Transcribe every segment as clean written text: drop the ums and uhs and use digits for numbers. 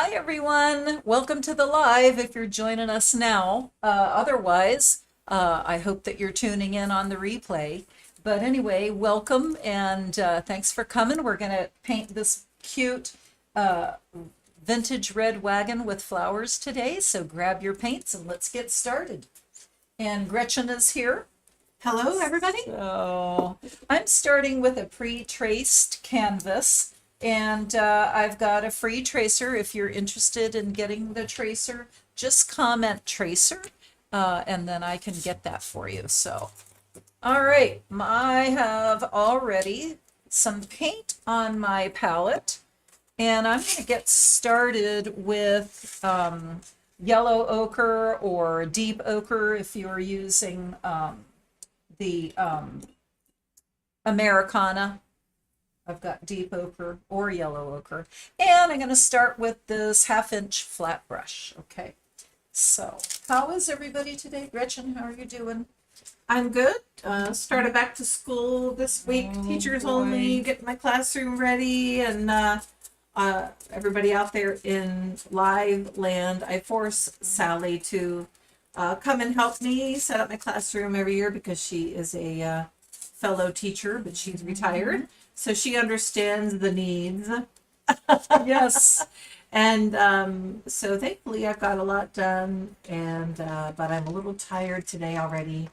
Hi, everyone. Welcome to the live if you're joining us now. Otherwise, I hope that you're tuning in on the replay. But anyway, welcome and thanks for coming. We're going to paint this cute vintage red wagon with flowers today. So grab your paints and let's get started. And Gretchen is here. Hello, everybody. So I'm starting with a pre-traced canvas. And I've got a free tracer. If you're interested in getting the tracer, just comment tracer, and then I can get that for you. So, all right, I have already some paint on my palette, and I'm going to get started with yellow ochre or deep ochre if you're using the Americana. I've got deep ochre or yellow ochre. And I'm going to start with this 1/2-inch flat brush. Okay. So how is everybody today? Gretchen, how are you doing? I'm good. Started back to school this week. Oh, Teachers boy. only, getting my classroom ready, and everybody out there in live land. I force Sally to come and help me set up my classroom every year because she is a fellow teacher, but she's retired. So she understands the needs. Yes. And so thankfully I've got a lot done, and but I'm a little tired today already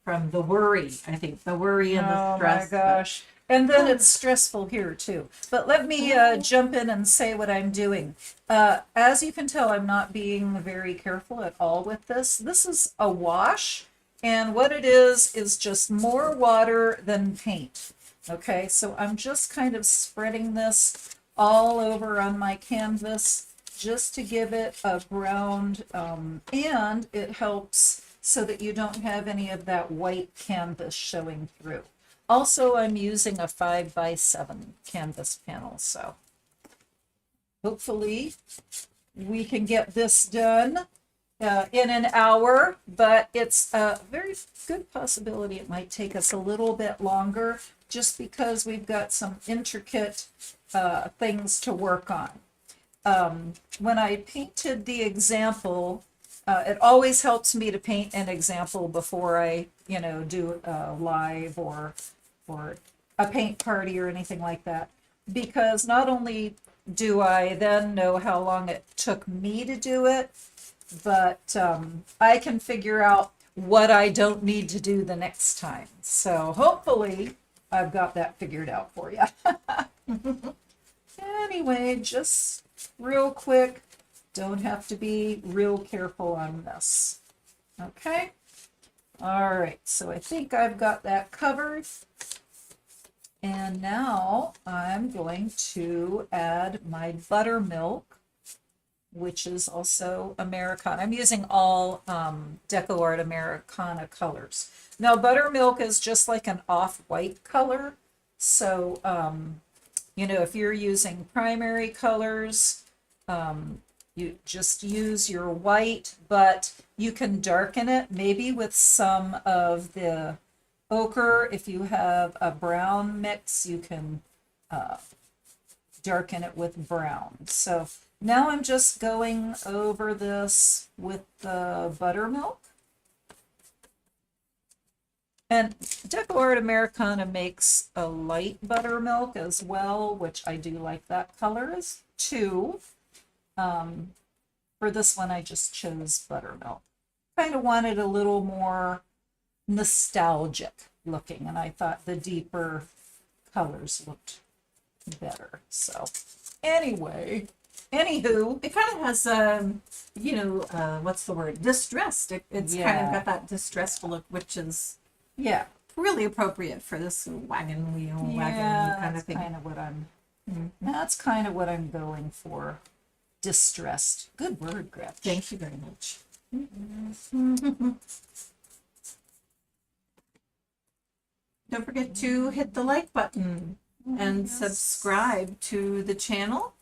from the worry. I think the worry and the stress. Oh my gosh. And then it's stressful here too. But let me jump in and say what I'm doing. As you can tell, I'm not being very careful at all with this. This is a wash, and what it is just more water than paint. Okay, so I'm just kind of spreading this all over on my canvas just to give it a ground, and it helps so that you don't have any of that white canvas showing through. Also, I'm using a 5x7 canvas panel, so hopefully we can get this done in an hour, but it's a very good possibility it might take us a little bit longer just because we've got some intricate things to work on. When I painted the example, it always helps me to paint an example before I, do a live or a paint party or anything like that, because not only do I then know how long it took me to do it, but I can figure out what I don't need to do the next time. So hopefully I've got that figured out for you. Anyway, just real quick, don't have to be real careful on this. Okay. All right, so I think I've got that covered. And now I'm going to add my buttermilk, which is also Americana. I'm using all DecoArt Americana colors. Now, buttermilk is just like an off-white color. So, if you're using primary colors, you just use your white, but you can darken it maybe with some of the ochre. If you have a brown mix, you can darken it with brown. So now I'm just going over this with the buttermilk. And DecoArt Americana makes a light buttermilk as well, which I do like that color as too. For this one, I just chose buttermilk. Kind of wanted a little more nostalgic looking, and I thought the deeper colors looked better. So anyway, anywho, It kind of has what's the word? Distressed. It's kind of got that distressed look, which is really appropriate for this wagon wheel wagon kind of thing. That's kind of what I'm going for. Distressed. Good word, Gretchen. Thank you very much. Don't forget to hit the like button and subscribe to the channel.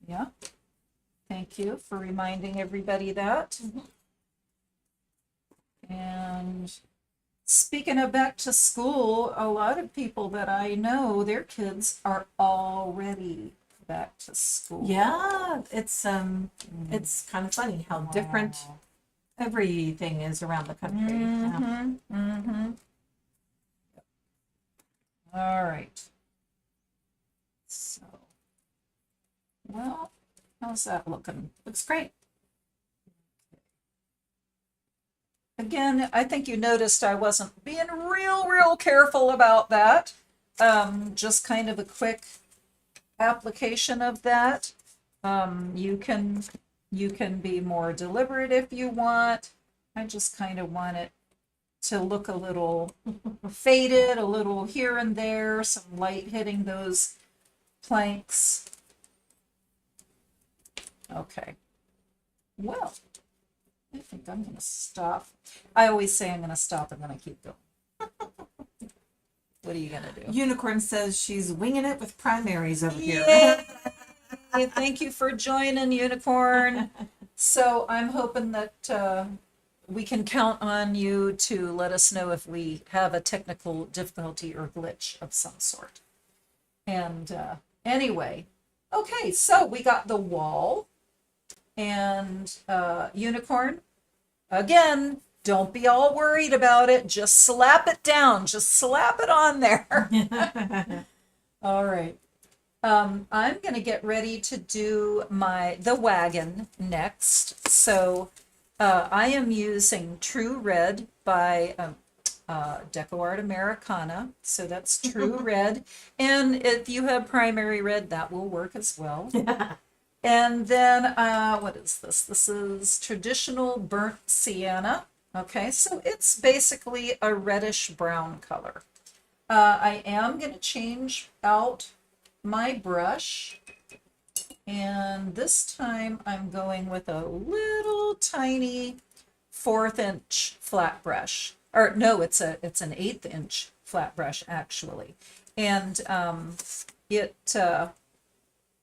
Yeah. Thank you for reminding everybody that. And speaking of back to school, a lot of people that I know, their kids are already back to school. Yeah, it's kind of funny how different Wow. everything is around the country. Yeah. Mm-hmm. All right. So, well, how's that looking? Looks great. Again, I think you noticed I wasn't being real careful about that. Just kind of a quick application of that. You can be more deliberate if you want. I just kind of want it to look a little faded, a little here and there, some light hitting those planks. Okay. Well, I think I'm going to stop. I always say I'm going to stop and then I keep going. What are you going to do? Unicorn says she's winging it with primaries over here. Yay! Thank you for joining, Unicorn. So I'm hoping that we can count on you to let us know if we have a technical difficulty or glitch of some sort. And anyway, okay, so we got the wall and Unicorn. Again, don't be all worried about it. Just slap it down. Just slap it on there. All right. I'm going to get ready to do the wagon next. So I am using True Red by DecoArt Americana. So that's True Red. And if you have primary red, that will work as well. And then, what is this? This is traditional burnt sienna. Okay, so it's basically a reddish brown color. I am going to change out my brush. And this time I'm going with a little tiny 1/4 inch flat brush. Or no, it's an 1/8 inch flat brush actually. And it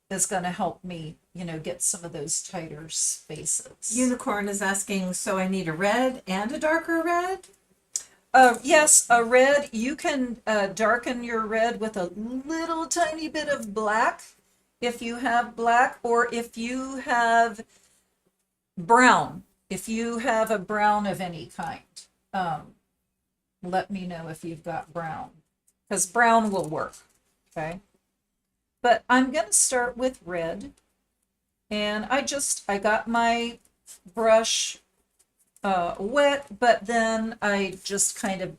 is going to help me, get some of those tighter spaces. Unicorn is asking, so I need a red and a darker red? Yes, a red. You can darken your red with a little tiny bit of black if you have black, or if you have brown. If you have a brown of any kind, let me know if you've got brown, because brown will work, okay? But I'm going to start with red, and I got my brush wet, but then I just kind of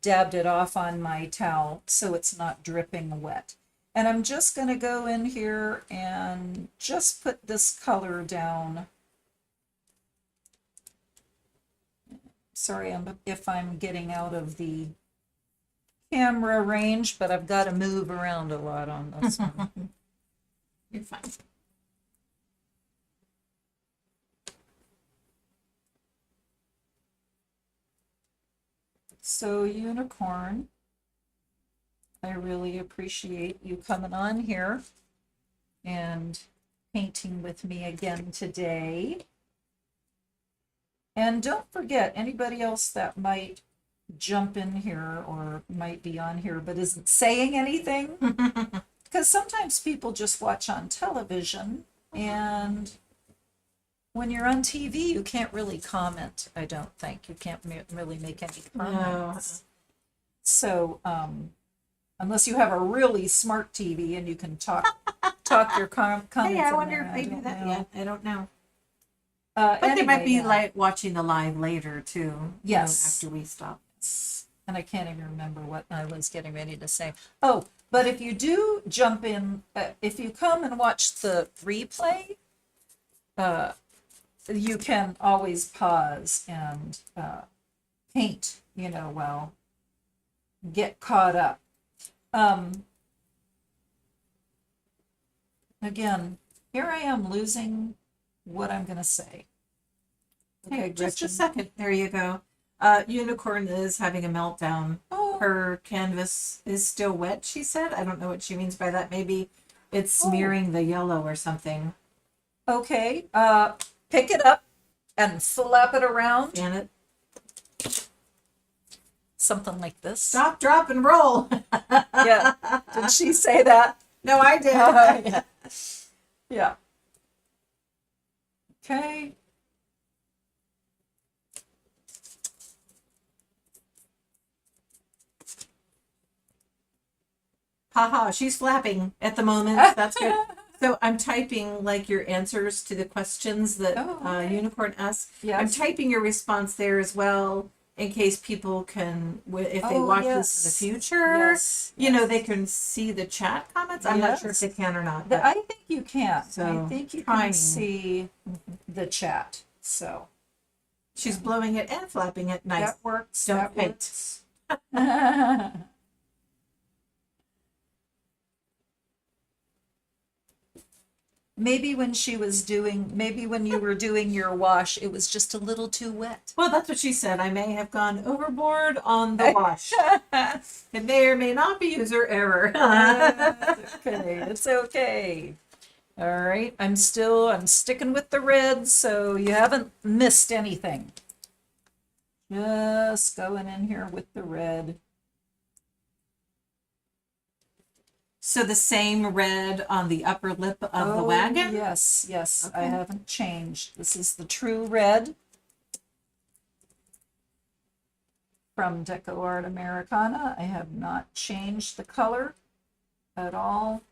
dabbed it off on my towel so it's not dripping wet. And I'm just going to go in here and just put this color down. Sorry if I'm getting out of the camera range, but I've got to move around a lot on this one. You're fine. So, Unicorn, I really appreciate you coming on here and painting with me again today. And don't forget, anybody else that might jump in here or might be on here but isn't saying anything, because sometimes people just watch on television, and when you're on TV, you can't really comment, I don't think. You can't really make any comments. No. So, unless you have a really smart TV and you can talk your comments. Hey, I wonder if they do that yet. I don't know. But anyway, they might be like watching the live later too. Yes. After we stop. And I can't even remember what I was getting ready to say. Oh, but if you do jump in, if you come and watch the replay, you can always pause and paint, while get caught up. Again, here I am losing what I'm going to say. Okay, just a second. There you go. Unicorn is having a meltdown. Oh. Her canvas is still wet, she said. I don't know what she means by that. Maybe it's smearing the yellow or something. Okay. Pick it up and flap it around. Janet. Something like this. Stop, drop, and roll. Yeah. Did she say that? No, I did. Yeah. Yeah. Okay. Haha, she's flapping at the moment. That's good. So I'm typing like your answers to the questions that Oh, okay. Unicorn asks. I'm Yes. typing your response there as well in case people can, if they Oh, watch this in the yes. future, Yes. you know, they can see the chat comments. I'm not sure if Yes. they can or not. I think you can. I So, think you trying. can see the chat. So She's blowing it and flapping it. Nice. that works. Don't That hate. works. Maybe when you were doing your wash, it was just a little too wet. Well, that's what she said. I may have gone overboard on the wash. It may or may not be user error. Okay, it's okay. All right, I'm sticking with the red, so you haven't missed anything. Just going in here with the red. So the same red on the upper lip of the wagon? Yes, yes, I Okay. haven't changed. This is the true red from DecoArt Americana. I have not changed the color at all.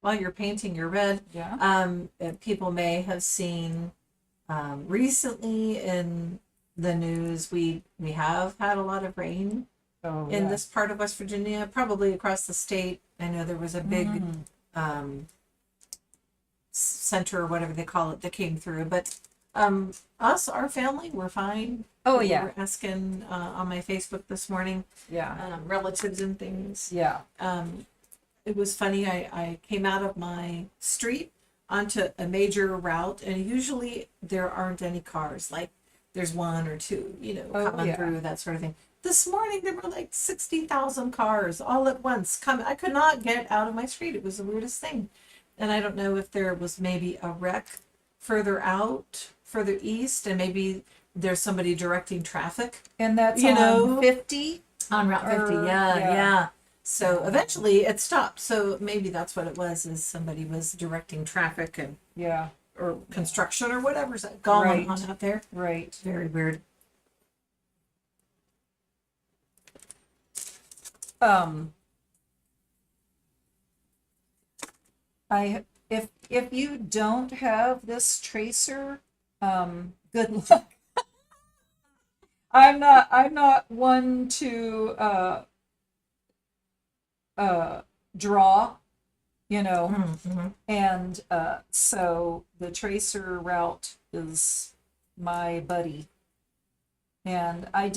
While you're painting your red, Yeah. people may have seen recently in the news we have had a lot of rain Oh, in yeah. this part of West Virginia, probably across the state. I know there was a big center or whatever they call it that came through, but our family, we're fine. Oh, People yeah. were asking on my Facebook this morning, Yeah. relatives and things. Yeah. It was funny. I came out of my street onto a major route, and usually there aren't any cars. Like there's one or two, coming yeah. through, that sort of thing. This morning there were like 60,000 cars all at once coming. I could not get out of my street. It was the weirdest thing. And I don't know if there was maybe a wreck further east, and maybe there's somebody directing traffic And that's You on know, 50? on Route 50. Or- Yeah, yeah. yeah. So eventually it stopped. So maybe that's what it was, is somebody was directing traffic Yeah, or construction or whatever's going on Right. out there. right. Very weird. If you don't have this tracer, good luck. I'm not one to draw, Mm-hmm. and so the tracer route is my buddy. And I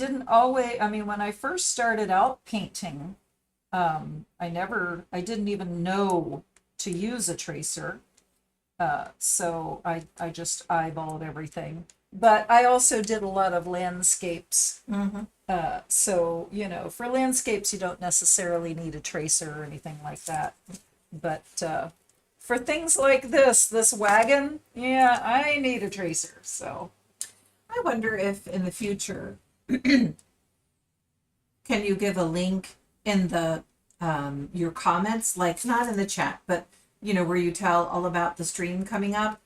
mean, when I first started out painting, I didn't even know to use a tracer. So I just eyeballed everything. But I also did a lot of landscapes. Mm-hmm. So, for landscapes, you don't necessarily need a tracer or anything like that. But for things like this wagon, yeah, I need a tracer. So, I wonder if in the future, can you give a link in the your comments, like not in the chat, but where you tell all about the stream coming up?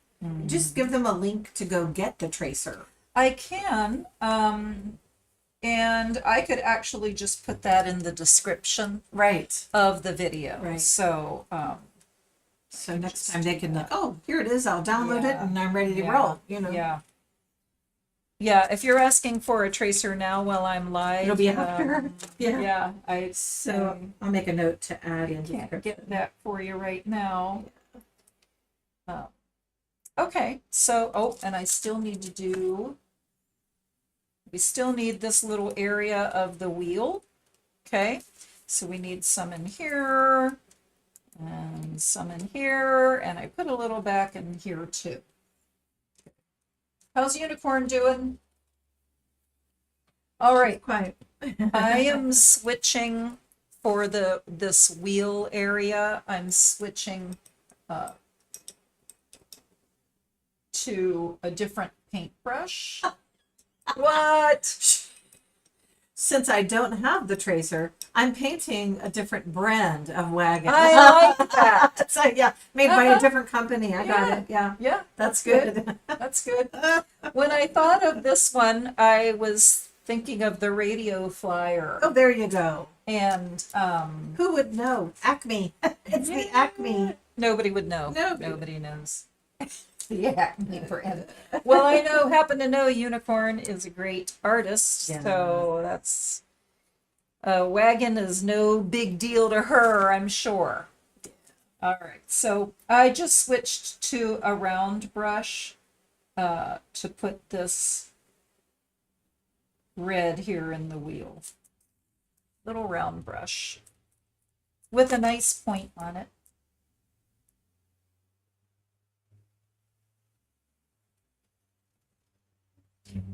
Just give them a link to go get the tracer. I can, and I could actually just put that in the description Right. of the video. Right. So, So next time they can, oh, here it is. I'll download it Yeah. and I'm ready to Yeah. roll. yeah. Yeah, if you're asking for a tracer now while I'm live, It'll be after. Yeah. yeah, I So I'll make a note to add in. can't get that for you right now. Okay, so, and we still need this little area of the wheel. Okay, so we need some in here and some in here, and I put a little back in here too. How's Unicorn doing? All right, Quiet. I am switching for this wheel area. I'm switching to a different paintbrush. What? Since I don't have the tracer, I'm painting a different brand of wagon. I like that. So yeah, made by a different company. I got it. Yeah, Yeah, that's good. that's good. When I thought of this one, I was thinking of the radio flyer. Oh, there you go. And Who would know? Acme. It's the Acme. nobody would know. Nobody knows. The Acme brand. Well, I happen to know Unicorn is a great artist, Yeah. so that's wagon is no big deal to her, I'm sure. All right, so I just switched to a round brush to put this red here in the wheel. Little round brush with a nice point on it.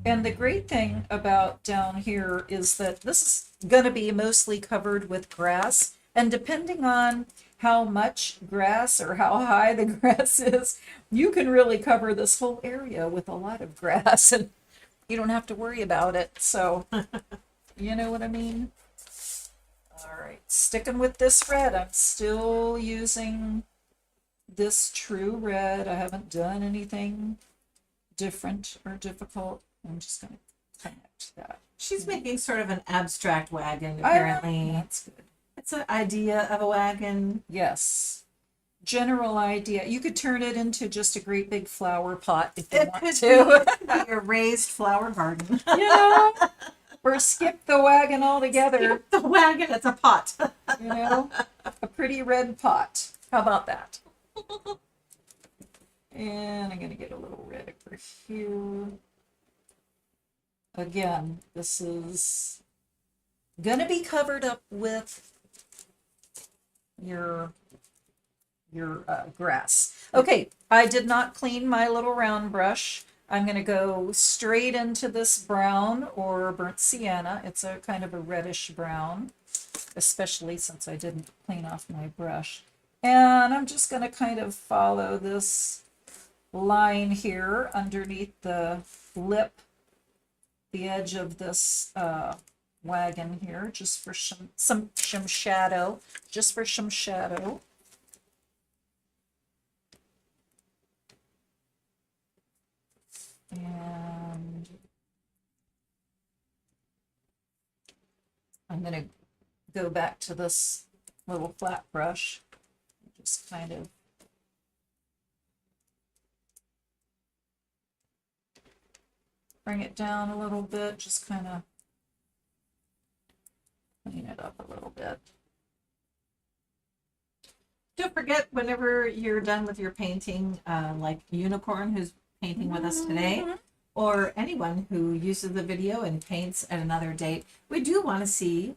And the great thing about down here is that this is going to be mostly covered with grass. And depending on how much grass or how high the grass is, you can really cover this whole area with a lot of grass and you don't have to worry about it. So, you know what I mean? All right, sticking with this red, I'm still using this true red. I haven't done anything different or difficult. I'm just going to connect that. She's making sort of an abstract wagon, apparently. That's good. It's an idea of a wagon. Yes. General idea. You could turn it into just a great big flower pot if you want to. Be a raised flower garden. You know? Or skip the wagon altogether. Skip the wagon, it's a pot. You know? A pretty red pot. How about that? And I'm going to get a little red over here. Again, this is going to be covered up with your grass. Okay, I did not clean my little round brush. I'm going to go straight into this brown or burnt sienna. It's a kind of a reddish brown, especially since I didn't clean off my brush. And I'm just going to kind of follow this line here underneath the lip, the edge of this wagon here, just for some shadow, just for some shadow. And I'm going to go back to this little flat brush, just kind of bring it down a little bit, just kind of clean it up a little bit. Don't forget, whenever you're done with your painting, like Unicorn, who's painting with us today, or anyone who uses the video and paints at another date, we do want to see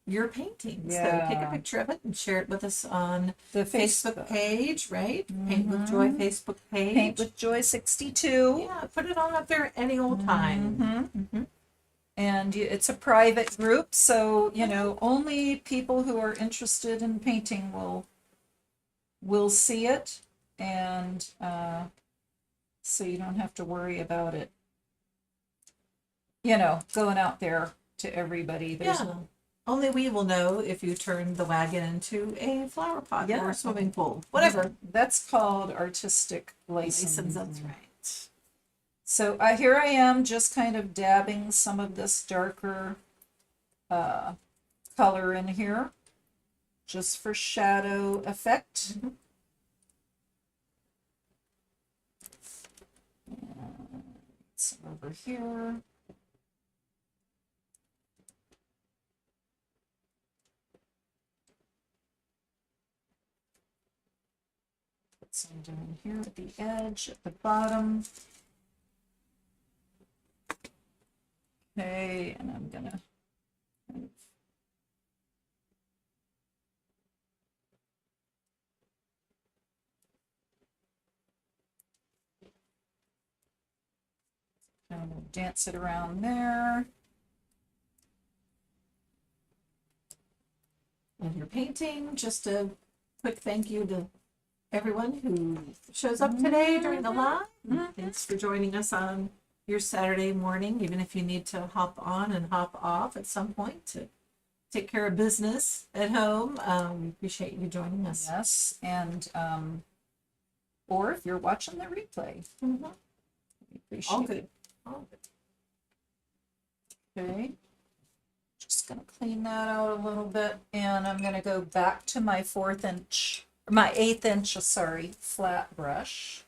your paintings. Yeah. So take a picture of it and share it with us on The Facebook page, right? Paint with Joy Facebook page. Paint with Joy 62. Yeah, put it on up there any old time. And it's a private group, so you know only people who are interested in painting will see it, and so you don't have to worry about it, you know, going out there to everybody. There's Only we will know if you turn the wagon into a flower pot or a swimming pool, whatever. That's called artistic license. That's right. So here I am, just kind of dabbing some of this darker color in here, just for shadow effect. And some over here. Put some down here at the edge, at the bottom. Okay, and I'm gonna kind of dance it around there. When you're painting, just a quick thank you to everyone who shows up today during the live. Thanks for joining us on your Saturday morning, even if you need to hop on and hop off at some point to take care of business at home. We appreciate you joining us. Yes, and or if you're watching the replay. Mhm. We appreciate All it. good. All good. Okay. Just gonna clean that out a little bit, and I'm gonna go back to my 1/8 inch, sorry, flat brush.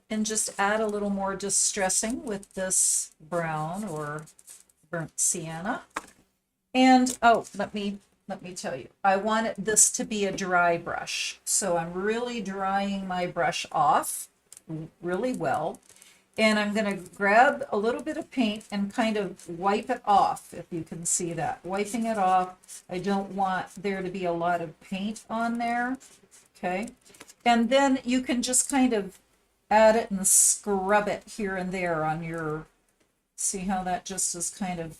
And just add a little more distressing with this brown or burnt sienna. And oh, let me tell you, I want this to be a dry brush. So I'm really drying my brush off really well. And I'm going to grab a little bit of paint and kind of wipe it off, if you can see that. Wiping it off. I don't want there to be a lot of paint on there. Okay. And then you can just kind of add it and scrub it here and there on your, see how that just is kind of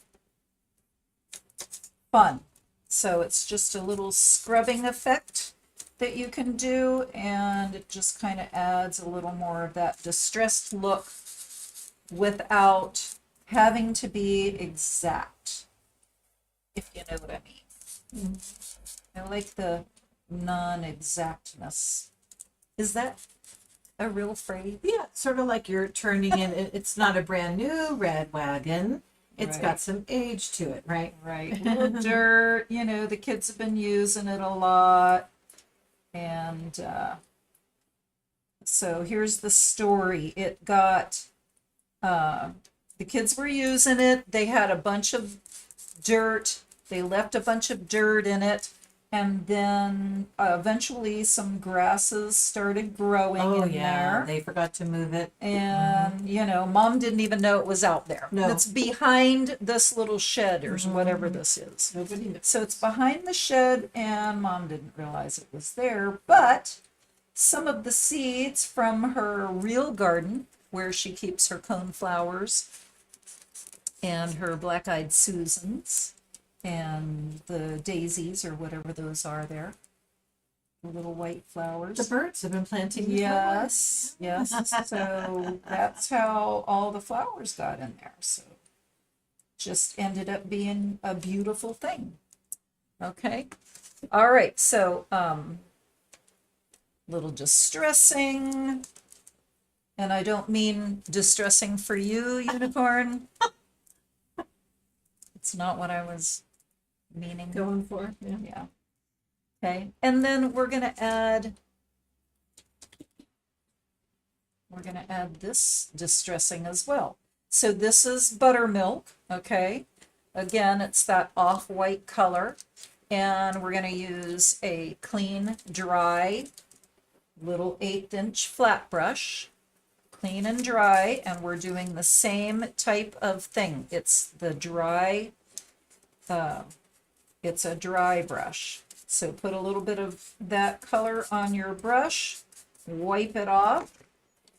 fun. So it's just a little scrubbing effect that you can do, and it just kind of adds a little more of that distressed look without having to be exact, if you know what I mean. I like the non-exactness. Is that a real phrase? Yeah, sort of like you're turning in. It's not a brand new Red Wagon. It's Right. got some age to it, right? Right. A little dirt, you know, the kids have been using it a lot. And so here's the story. It got, the kids were using it. They had a bunch of dirt. They left a bunch of dirt in it. And then eventually some grasses started growing in there. They forgot to move it. And, you know, Mom didn't even know it was out there. No. It's behind this little shed or whatever this is. Nobody knew. So it's behind the shed, and Mom didn't realize it was there. But some of the seeds from her real garden, where she keeps her coneflowers and her black-eyed Susans and the daisies or whatever those are there, the little white flowers. The birds have been planting. the Yes, yes. So that's how all the flowers got in there. So just ended up being a beautiful thing. Okay. All right. So little distressing. And I don't mean distressing for you, unicorn. It's not what I was meaning. Going for. Yeah. Yeah. Okay. And then we're going to add this distressing as well. So this is Buttermilk. Okay. Again, it's that off-white color. And we're going to use a clean, dry, little 1/8 inch flat brush. Clean and dry. And we're doing the same type of thing. It's the dry, it's a dry brush. So put a little bit of that color on your brush, wipe it off,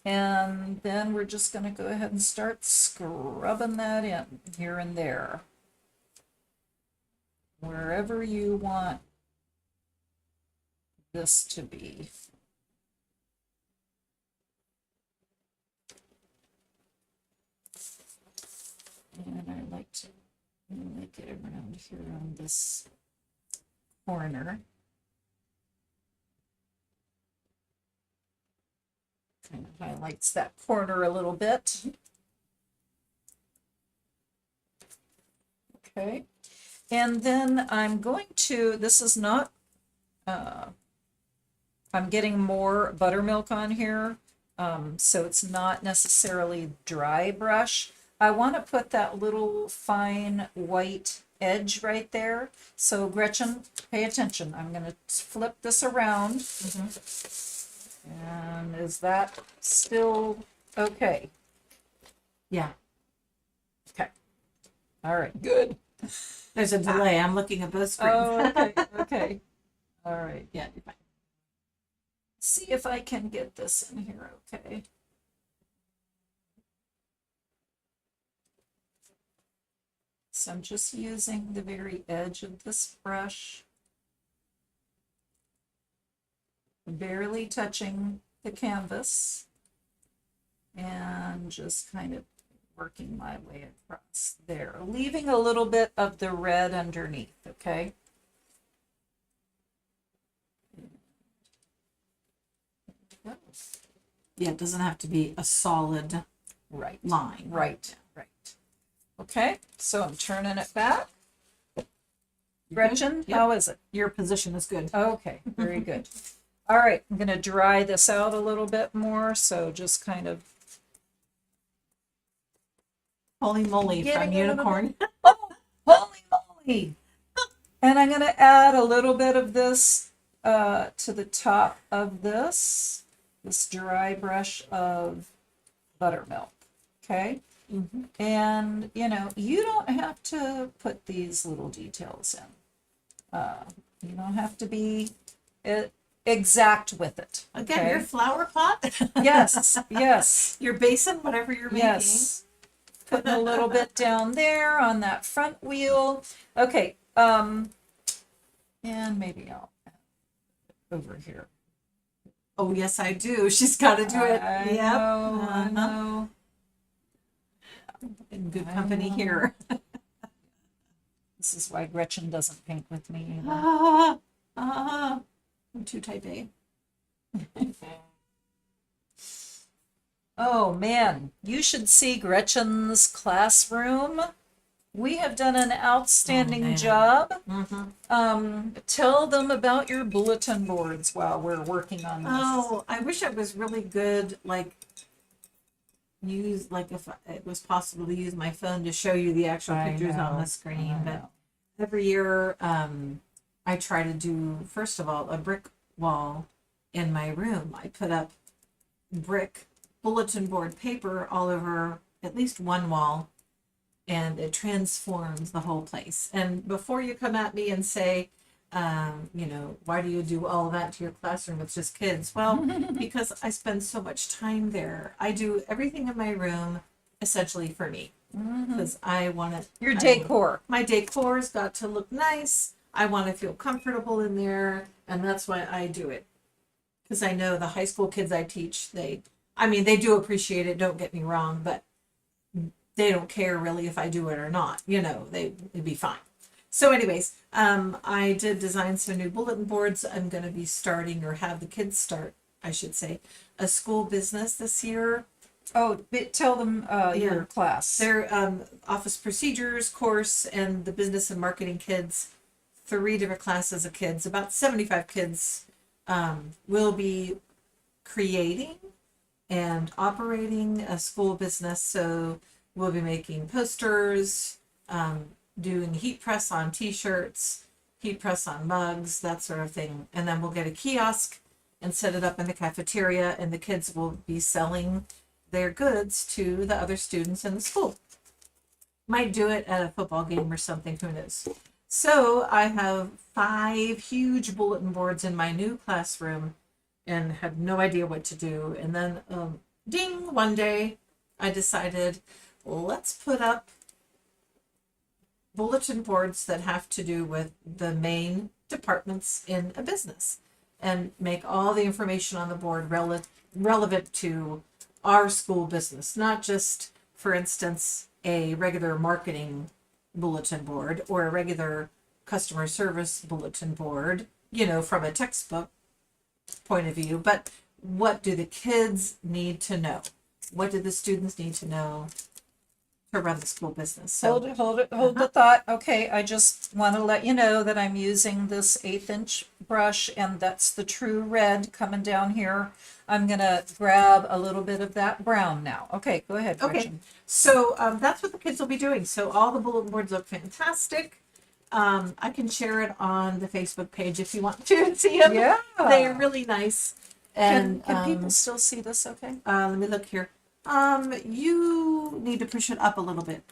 and then we're just going to go ahead and start scrubbing that in here and there. Wherever you want this to be. And I like to make it around here on this corner. Kind of highlights that corner a little bit. Okay. And then I'm going to, this is not, I'm getting more buttermilk on here. So it's not necessarily dry brush. I want to put that little fine white edge right there. So Gretchen, pay attention. I'm going to flip this around. And is that still okay? Yeah. Okay. All right, good. There's a delay. I'm looking at both screens. Oh, okay, okay. All right. Yeah, you're fine. See if I can get this in here, okay? So I'm just using the very edge of this brush. barely touching the canvas and just kind of working my way across there, leaving a little bit of the red underneath, okay? Yeah, it doesn't have to be a solid Right, line. right. Okay, so I'm turning it back. You're good? Gretchen, Yep. how is it? Your position is good. Okay, very good. All right, I'm gonna dry this out a little bit more, so just kind of Holy moly Getting from a little Unicorn. oh, holy moly. And I'm gonna add a little bit of this to the top of this dry brush of buttermilk, okay? Mm-hmm. And, you know, you don't have to put these little details in. You don't have to be exact with it, Again, okay? your flower pot. Yes, yes, Your basin, whatever you're yes. Putting a little bit down there on that front wheel. Okay, and maybe I'll add over here. Oh, yes, I do. She's got to do it. I Yep. know, I Uh-huh. know. In good I company know. here. This is why Gretchen doesn't paint with me either. I'm too type A. Oh man, you should see Gretchen's classroom. We have done an outstanding man. job. Mm-hmm. Tell them about your bulletin boards while we're working on this. Oh, I wish I was really good, like if it was possible to use my phone to show you the actual I pictures on know, the screen. I But know. every year, I try to do, first of all, a brick wall in my room. I put up brick bulletin board paper all over at least one wall, and it transforms the whole place. And before you come at me and say, why do you do all that to your classroom? It's just kids. Well, because I spend so much time there. I do everything in my room essentially for me, because I want it. Your decor. My decor's got to look nice. I want to feel comfortable in there, and that's why I do it. Because I know the high school kids I teach, they do appreciate it, don't get me wrong, but they don't care really if I do it or not. It'd be fine. So anyways, I did design some new bulletin boards. I'm going to be starting, or have the kids start, I should say, a school business this year. Oh, tell them your class. Their office procedures course and the business and marketing kids, 3 different classes of kids, about 75 kids will be creating and operating a school business. So we'll be making posters, doing heat press on t-shirts, heat press on mugs, that sort of thing. And then we'll get a kiosk and set it up in the cafeteria, and the kids will be selling their goods to the other students in the school. Might do it at a football game or something, who knows. So I have 5 huge bulletin boards in my new classroom and had no idea what to do. And then, ding, one day I decided, let's put up bulletin boards that have to do with the main departments in a business, and make all the information on the board relevant to our school business, not just, for instance, a regular marketing bulletin board or a regular customer service bulletin board, from a textbook point of view, but what do the kids need to know? What do the students need to know to run the school business? So Hold the thought. Okay, I just want to let you know that I'm using this 1/8" brush, and that's the true red coming down here. I'm gonna grab a little bit of that brown now. Okay, go ahead, Okay, Gretchen. so that's what the kids will be doing. So all the bulletin boards look fantastic. I can share it on the Facebook page if you want to see them. Yeah. They're really nice. And Can people still see this okay? let me look here. You need to push it up a little bit.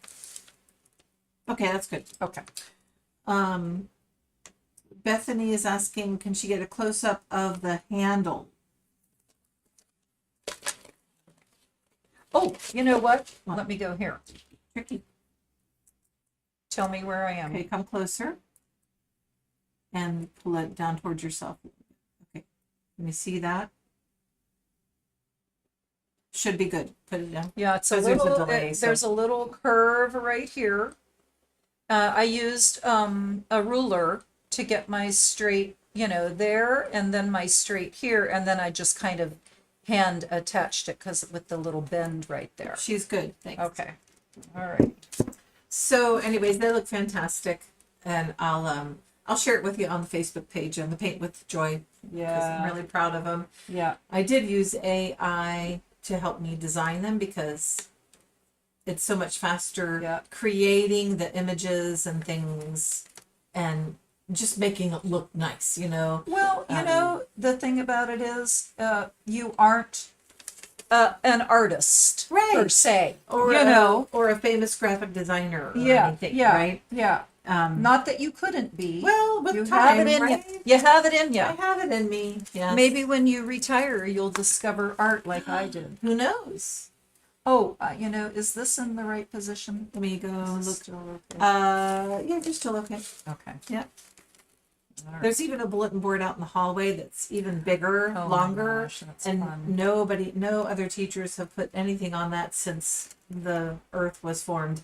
Okay, that's good. Okay. Bethany is asking, can she get a close-up of the handle? Oh, you know what? What? Let me go here. Tricky. Tell me where I am. Okay, come closer. And pull it down towards yourself. Okay. Let me see that. Should be good. Put it down. Yeah, it's a Because there's a little, delay, so- there's a little curve right here. I used a ruler to get my straight, there, and then my straight here, and then I just kind of hand attached it because with the little bend right there. She's good. Thanks. Okay, all right. So, anyways, they look fantastic, and I'll share it with you on the Facebook page and the Paint with Joy. Because I'm Yeah, really proud of them. yeah, I did use AI to help me design them because it's so much faster Yeah. creating the images and things and just making it look nice, Well, the thing about it is, you aren't an artist per Right. se, Or or a famous graphic designer or Yeah, anything, yeah, right? yeah. Not that you couldn't be. Well, with You time, have it in right? you. You have it in I you. have it in me. Yes. Maybe when you retire, you'll discover art like I did. Who knows? Oh, is this in the right position? Let me go Is it look. still okay? Yeah, you're still okay. Okay. Yeah. All right. There's even a bulletin board out in the hallway that's even bigger, Oh my longer, gosh, that's and fun. no other teachers have put anything on that since the earth was formed.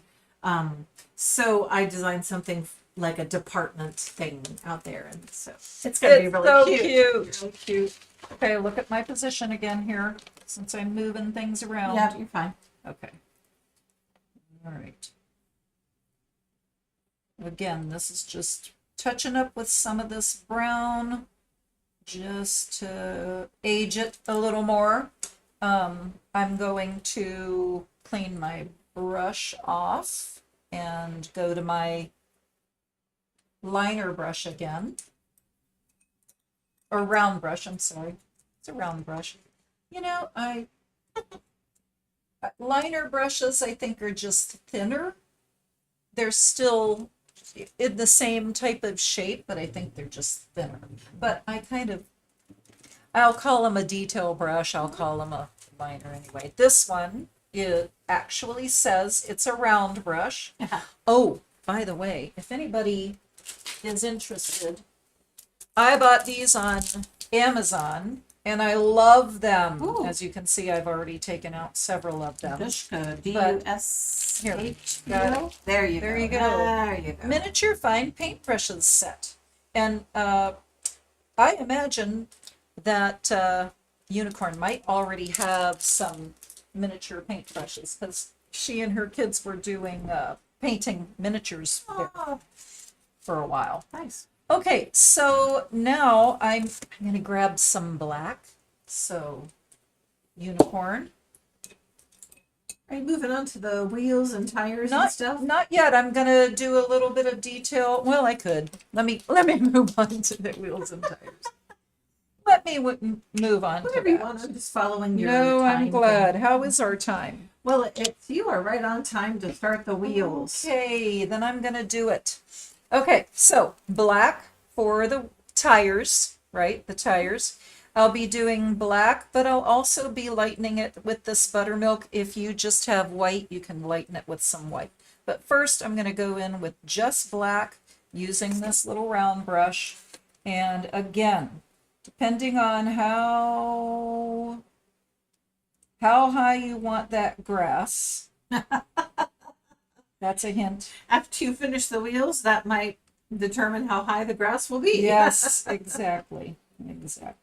So I designed something like a department thing out there, and so it's gonna be It's really so cute. cute. So cute. Okay, look at my position again here, since I'm moving things around. Yeah, you're fine. Okay. All right. Again, this is just touching up with some of this brown, just to age it a little more. I'm going to clean my brush off and go to my liner brush again. Or round brush, I'm sorry. It's a round brush. Liner brushes, I think, are just thinner. They're still in the same type of shape, but I think they're just thinner. But I'll call them a detail brush. I'll call them a liner anyway. This one, it actually says it's a round brush. Oh, by the way, if anybody is interested, I bought these on Amazon and I love them. Ooh. As you can see, I've already taken out several of them. Dushka, But- DUSH. got it. There you There go. you go. There you go. Miniature fine paintbrushes set. And I imagine that Unicorn might already have some miniature paintbrushes because she and her kids were doing painting miniatures there Oh, for a while. nice. Okay, so now I'm going to grab some black. So, Unicorn. Are you moving on to the wheels and tires and stuff? Not yet. I'm going to do a little bit of detail. Well, I could. Let me move on to the wheels and tires. Let me move on Whatever to you that. want. I'm just following your No, I'm time glad. thing. How is our time? Well, you are right on time to start the wheels. Okay, then I'm going to do it. Okay, so black for the tires, right? The tires. I'll be doing black, but I'll also be lightening it with this buttermilk. If you just have white, you can lighten it with some white. But first, I'm going to go in with just black using this little round brush. And again, depending on how high you want that grass. That's a hint. After you finish the wheels, that might determine how high the grass will be. Yes, exactly. Exactly.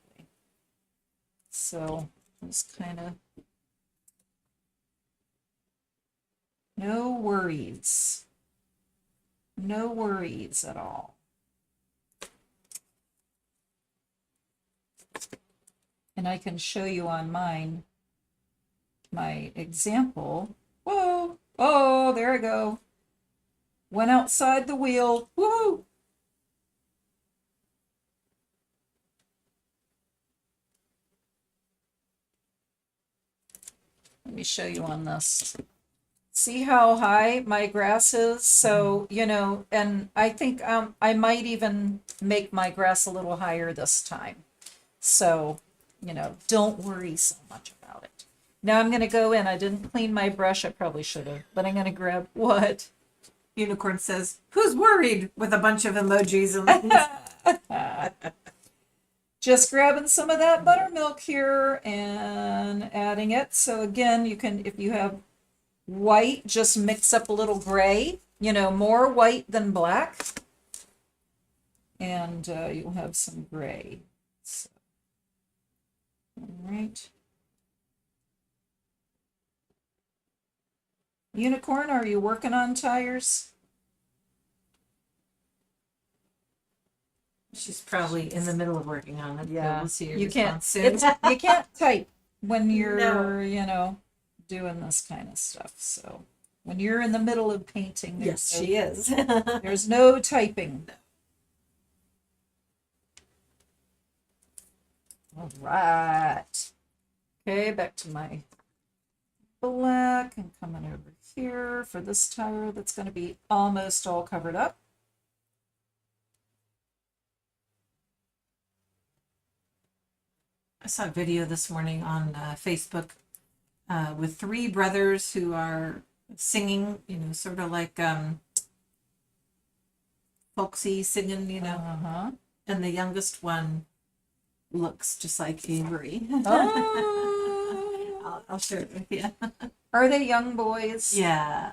So just kind of no worries. No worries at all. And I can show you on mine my example. Whoa! Oh, there I go. Went outside the wheel. Woohoo! Let me show you on this. See how high my grass is? So, and I think I might even make my grass a little higher this time. So, don't worry so much about it. Now I'm going to go in. I didn't clean my brush. I probably should have, but I'm going to grab what? Unicorn says, "Who's worried?" with a bunch of emojis and just grabbing some of that buttermilk here and adding it. So again, you can, if you have white, just mix up a little gray, more white than black. And you'll have some gray. So, all right. Unicorn, are you working on tires? She's probably in the middle of working on it. Yeah, we'll see your you can't. response soon. You can't type when you're, No. doing this kind of stuff. So when you're in the middle of painting, Yes, she is. there's no typing. All right. Okay, back to my black and coming over here for this tire that's going to be almost all covered up. I saw a video this morning on Facebook with three brothers who are singing, sort of like folksy singing, Uh-huh. and the youngest one looks just like Avery. Oh. I'll share it with you. Are they young boys? Yeah.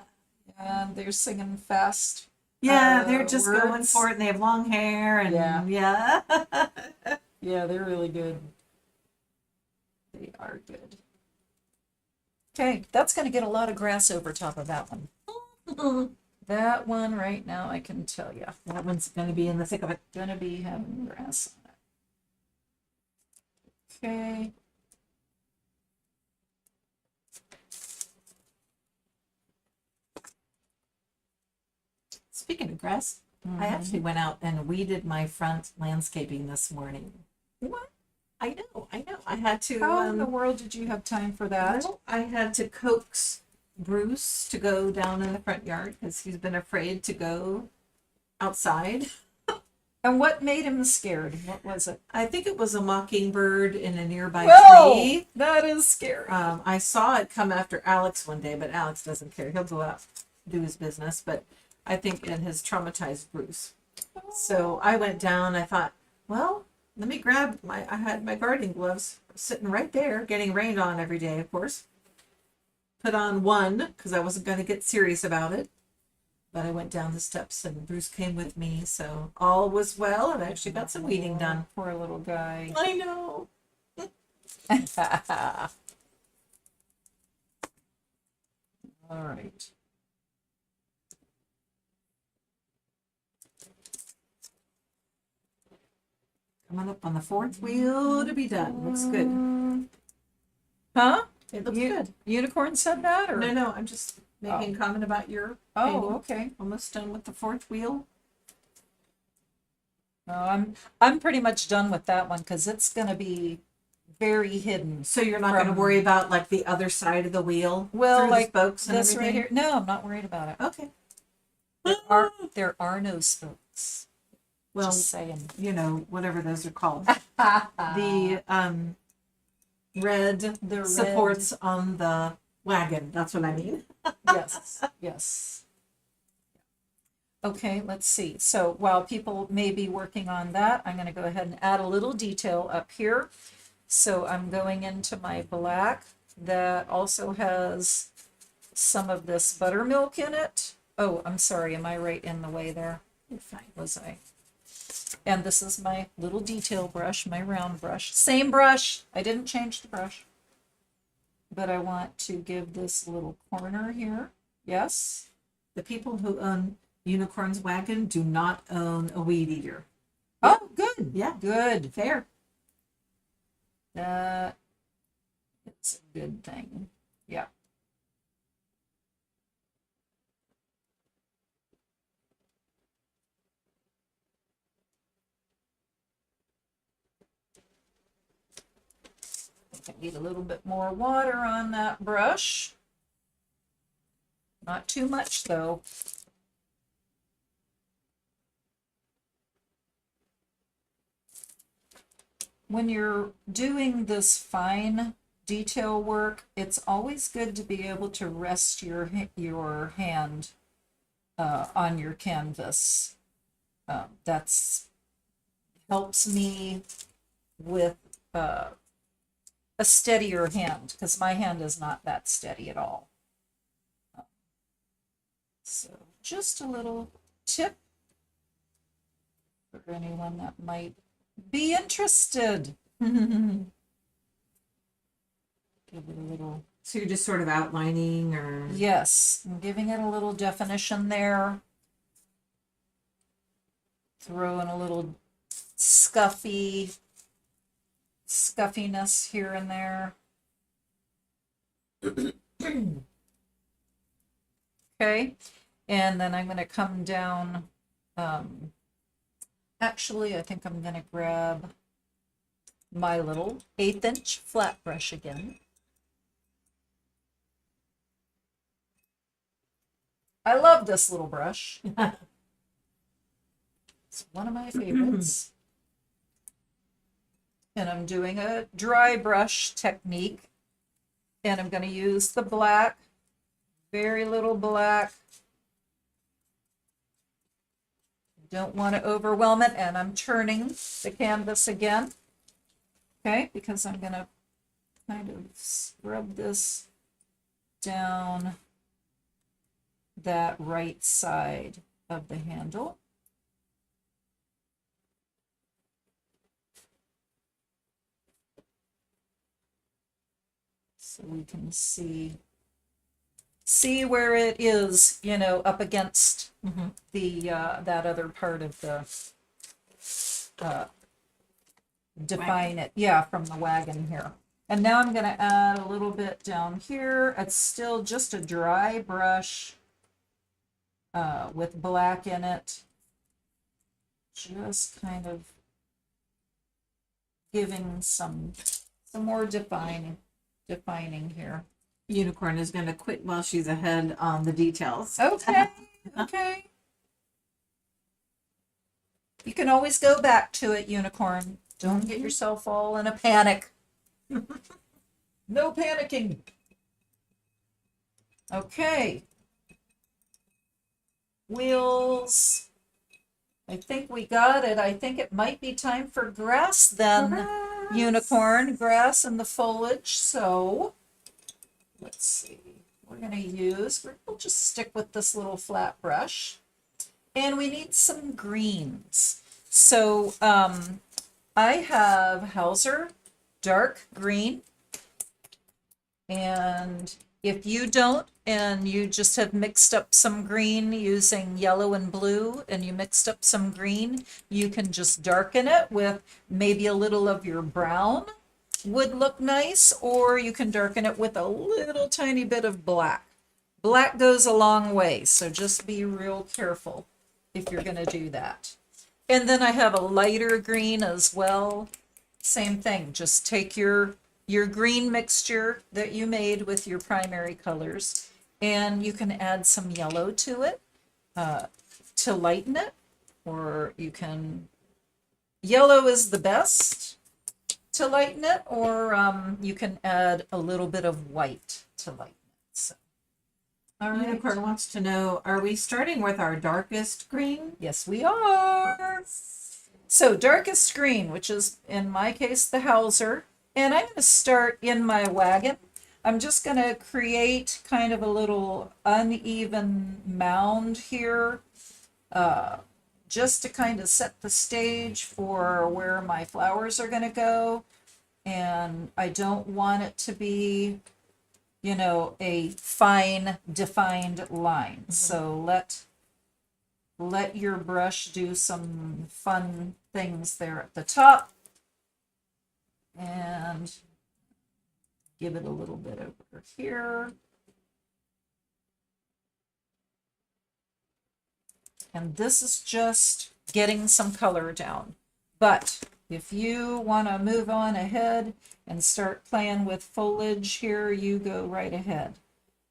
And they're singing fast. Yeah, they're just going words. for it, and they have long hair, and Yeah. Yeah, they're really good. They are good. Okay, that's going to get a lot of grass over top of that one. That one right now, I can tell you. That one's going to be in the thick of it. Going to be having grass on it. Okay. Speaking of grass, I actually went out and weeded my front landscaping this morning. What? I know. I had to. How in the world did you have time for that? Well, I had to coax Bruce to go down in the front yard because he's been afraid to go outside. And what made him scared? What was it? I think it was a mockingbird in a nearby Whoa! tree. That is scary. I saw it come after Alex one day, but Alex doesn't care. He'll go out, do his business. But I think it has traumatized Bruce. So I went down. I thought, well, let me grab I had my gardening gloves sitting right there, getting rained on every day, of course. Put on one because I wasn't going to get serious about it. But I went down the steps and Bruce came with me. So all was well, and I actually got some weeding done. Poor little guy. I know. All right. Coming up on the fourth wheel to be done. Looks good. Huh? It looks good. Unicorn said that, or No, I'm just making a comment about your Oh, painting. okay. Almost done with the fourth wheel. No, I'm pretty much done with that one because it's gonna be very hidden. So you're not going to From- worry about like the other side of the wheel, Well, through like the spokes and This everything. right here. No, I'm not worried about it. Okay. There are no spokes. Well, Just saying. whatever those are called. The The red red. supports on the wagon. That's what I mean. Yes. Okay, let's see. So while people may be working on that, I'm going to go ahead and add a little detail up here. So I'm going into my black that also has some of this buttermilk in it. Oh, I'm sorry. Am I right in the way there? You're fine. Was I? And this is my little detail brush, my round brush. Same brush. I didn't change the brush. But I want to give this little corner here. Yes. The people who own Unicorn's Wagon do not own a weed eater. Oh, good. Yeah. Good. Fair. That it's a good thing. Yeah. I need a little bit more water on that brush. Not too much though. When you're doing this fine detail work, it's always good to be able to rest your hand on your canvas. That's helps me with a steadier hand, because my hand is not that steady at all. So just a little tip for anyone that might be interested. Give it a little. So you're just sort of outlining, or Yes, I'm giving it a little definition there. Throw in a little scuffiness here and there. Okay, and then I'm going to come down. Actually, I think I'm going to grab my little 1/8" flat brush again. I love this little brush. It's one of my favorites. And I'm doing a dry brush technique. And I'm going to use the black, very little black. Don't want to overwhelm it. And I'm turning the canvas again. Okay, because I'm going to kind of scrub this down that right side of the handle. So we can see where it is, you know, up against the that other part of the define it. Yeah, from the wagon here. And now I'm going to add a little bit down here. It's still just a dry brush with black in it. Just kind of giving some more defining here. Unicorn is going to quit while she's ahead on the details. Okay, okay. You can always go back to it, Unicorn. Don't get yourself all in a panic. No panicking. Okay. Wheels. I think we got it. I think it might be time for grass then. Grass. Unicorn, grass and the foliage. So let's see. We're going to use, we'll just stick with this little flat brush. And we need some greens. So I have Hauser dark green. And if you don't, and you just have mixed up some green using yellow and blue, and you mixed up some green, you can just darken it with maybe a little of your brown would look nice, or you can darken it with a little tiny bit of black. Black goes a long way, so just be real careful if you're going to do that. And then I have a lighter green as well. Same thing, just take your green mixture that you made with your primary colors, and you can add some yellow to it to lighten it, or you can, yellow is the best to lighten it, or you can add a little bit of white to lighten it. So, all right. Unicorn wants to know, are we starting with our darkest green? Yes, we are. So darkest green, which is in my case the Hauser, and I'm going to start in my wagon. I'm just going to create kind of a little uneven mound here, just to kind of set the stage for where my flowers are going to go. And I don't want it to be, you know, a fine defined line. So let your brush do some fun things there at the top. And give it a little bit over here. And this is just getting some color down. But if you want to move on ahead and start playing with foliage here, you go right ahead.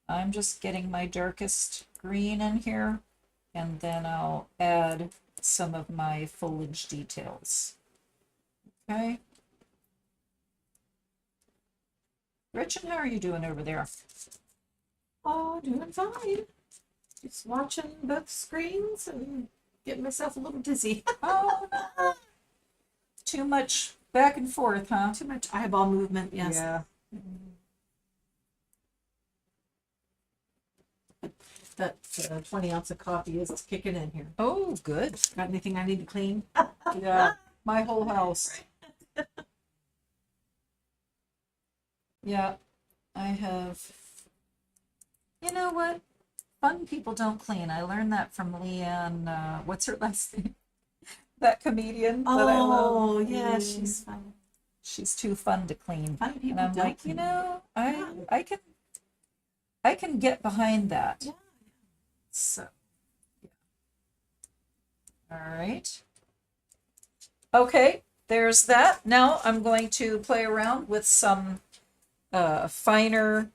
I'm just getting my darkest green in here, and then I'll add some of my foliage details. Okay. Gretchen, how are you doing over there? Oh, doing fine. Just watching both screens and getting myself a little dizzy. Oh, no. Too much Back and forth, huh? Too much eyeball movement, yes. Yeah. That 20 ounce of coffee is kicking in here. Oh, good. Got anything I need to clean? Yeah, my whole house. Yeah, I have. You know what? Fun people don't clean. I learned that from Leanne. What's her last name? That comedian that I love. Oh, yeah, she's fun. She's too fun to clean. Fun people And I'm don't like, clean. I can get behind that. Yeah. So, yeah. All right. Okay, there's that. Now I'm going to play around with some finer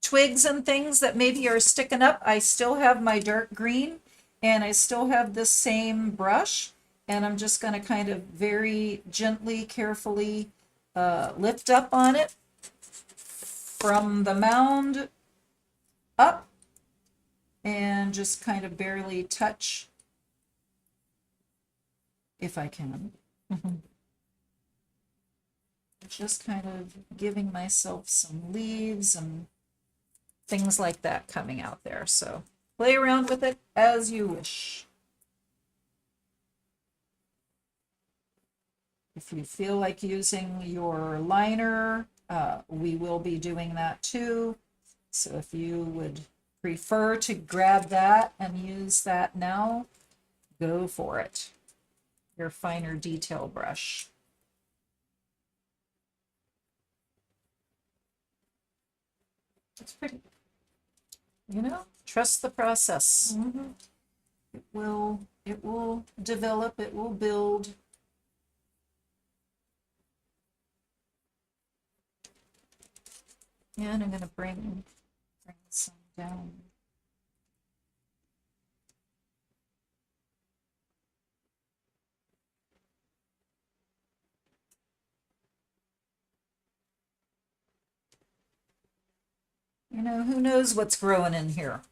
twigs and things that maybe are sticking up. I still have my dark green and I still have this same brush, and I'm just going to kind of very gently, carefully lift up on it from the mound up and just kind of barely touch if I can. Just kind of giving myself some leaves and things like that coming out there. So play around with it as you wish. If you feel like using your liner, we will be doing that too. So if you would prefer to grab that and use that now, go for it. Your finer detail brush. It's pretty. You know, trust the process. Mm-hmm. It will develop, it will build. And I'm going to bring some down. You know, who knows what's growing in here?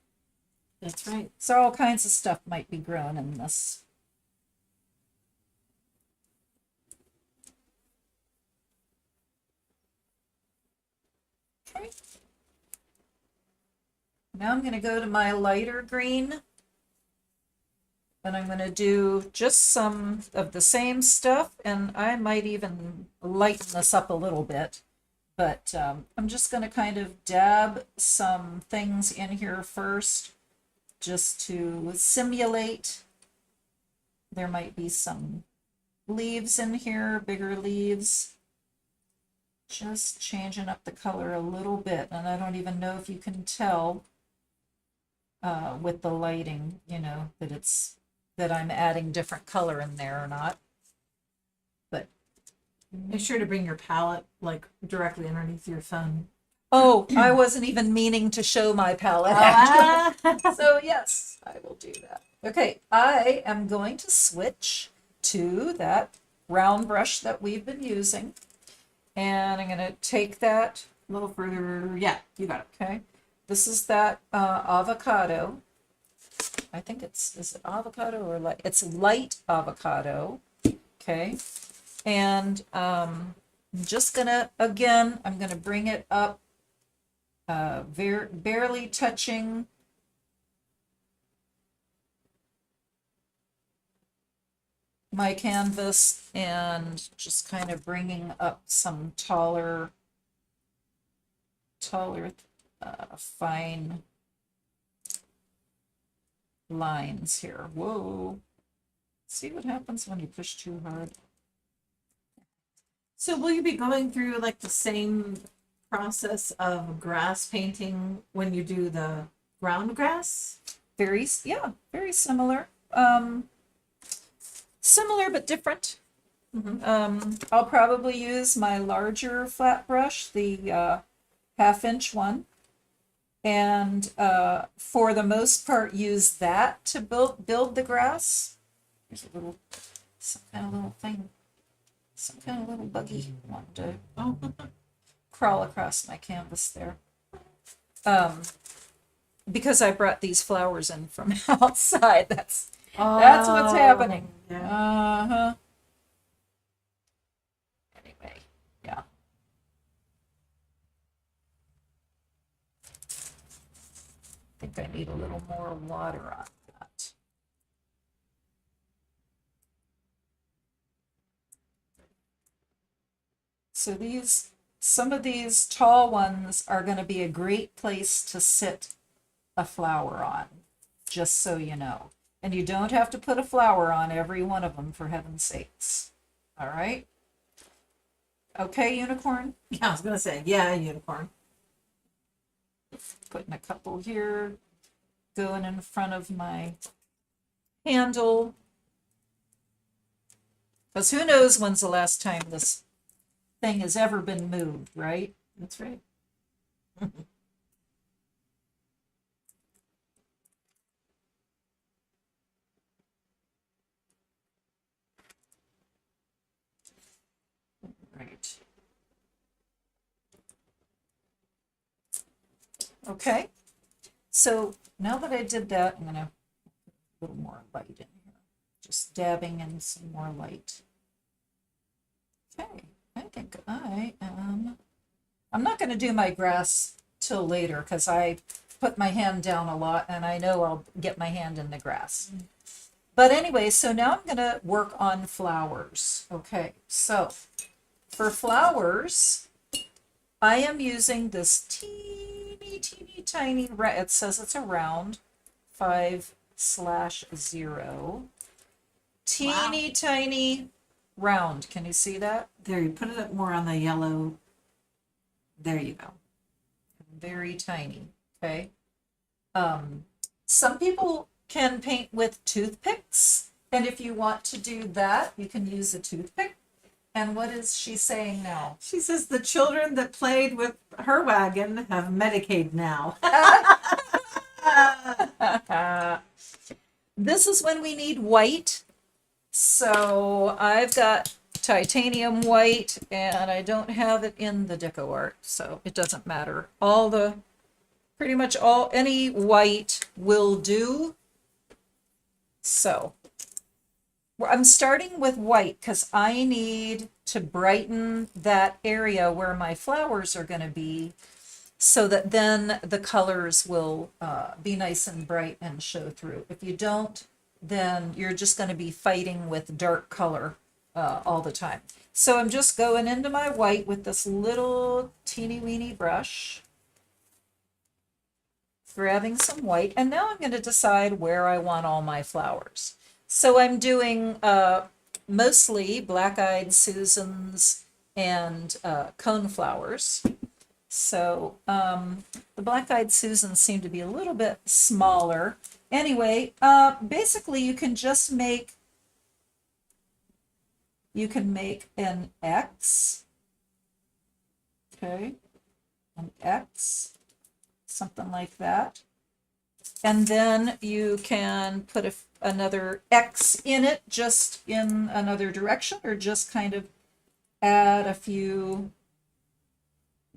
That's right. So all kinds of stuff might be growing in this. Okay. Now I'm going to go to my lighter green. And I'm going to do just some of the same stuff, and I might even lighten this up a little bit. But I'm just going to kind of dab some things in here first, just to simulate. There might be some leaves in here, bigger leaves. Just changing up the color a little bit, and I don't even know if you can tell with the lighting, you know, that I'm adding different color in there or not. But Make sure to bring your palette like directly underneath your phone. oh, I wasn't even meaning to show my palette, actually. So yes, I will do that. Okay, I am going to switch to that round brush that we've been using. And I'm going to take that A little further. Yeah, you got it. Okay, this is that avocado. I think is it avocado or light? It's light avocado. Okay, and I'm just gonna I'm gonna bring it up, barely touching my canvas, and just kind of bringing up some taller fine lines here. Whoa. See what happens when you push too hard. So will you be going through like the same process of grass painting when you do the ground grass? Very similar. Similar but different. I'll probably use my larger flat brush, the 1/2 inch one. And for the most part, use that to build the grass. There's some kind of little thing, some kind of little buggy wanting to crawl across my canvas there. Because I brought these flowers in from outside. That's what's happening. Yeah. Uh-huh. I need a little more water on that. So some of these tall ones are going to be a great place to sit a flower on, just so you know. And you don't have to put a flower on every one of them, for heaven's sakes. All right? Okay, unicorn? Yeah, I was gonna say, yeah, unicorn. Putting a couple here, going in front of my handle. Because who knows when's the last time this thing has ever been moved, right? That's right. Right. Okay. So now that I did that, I'm gonna put a little more light in here. Just dabbing in some more light. Okay, I think I'm not gonna do my grass till later because I put my hand down a lot and I know I'll get my hand in the grass. But anyway, so now I'm gonna work on flowers. Okay, so for flowers, I am using this teeny tiny, it says it's a round 5/0. Teeny tiny round. Can you see that? There, you put it up more on the yellow. There you go. Very tiny. Okay. Some people can paint with toothpicks, and if you want to do that, you can use a toothpick. And what is she saying now? She says the children that played with her wagon have Medicaid now. This is when we need white. So I've got titanium white and I don't have it in the DecoArt, so it doesn't matter. Pretty much any white will do. So I'm starting with white because I need to brighten that area where my flowers are going to be so that then the colors will be nice and bright and show through. If you don't, then you're just going to be fighting with dark color all the time. So I'm just going into my white with this little teeny weeny brush, grabbing some white, and now I'm going to decide where I want all my flowers. So I'm doing mostly black-eyed Susans and coneflowers. So the black-eyed Susans seem to be a little bit smaller. Anyway, basically you can make an X. Okay, an X, something like that. And then you can put another X in it, just in another direction, or just kind of add a few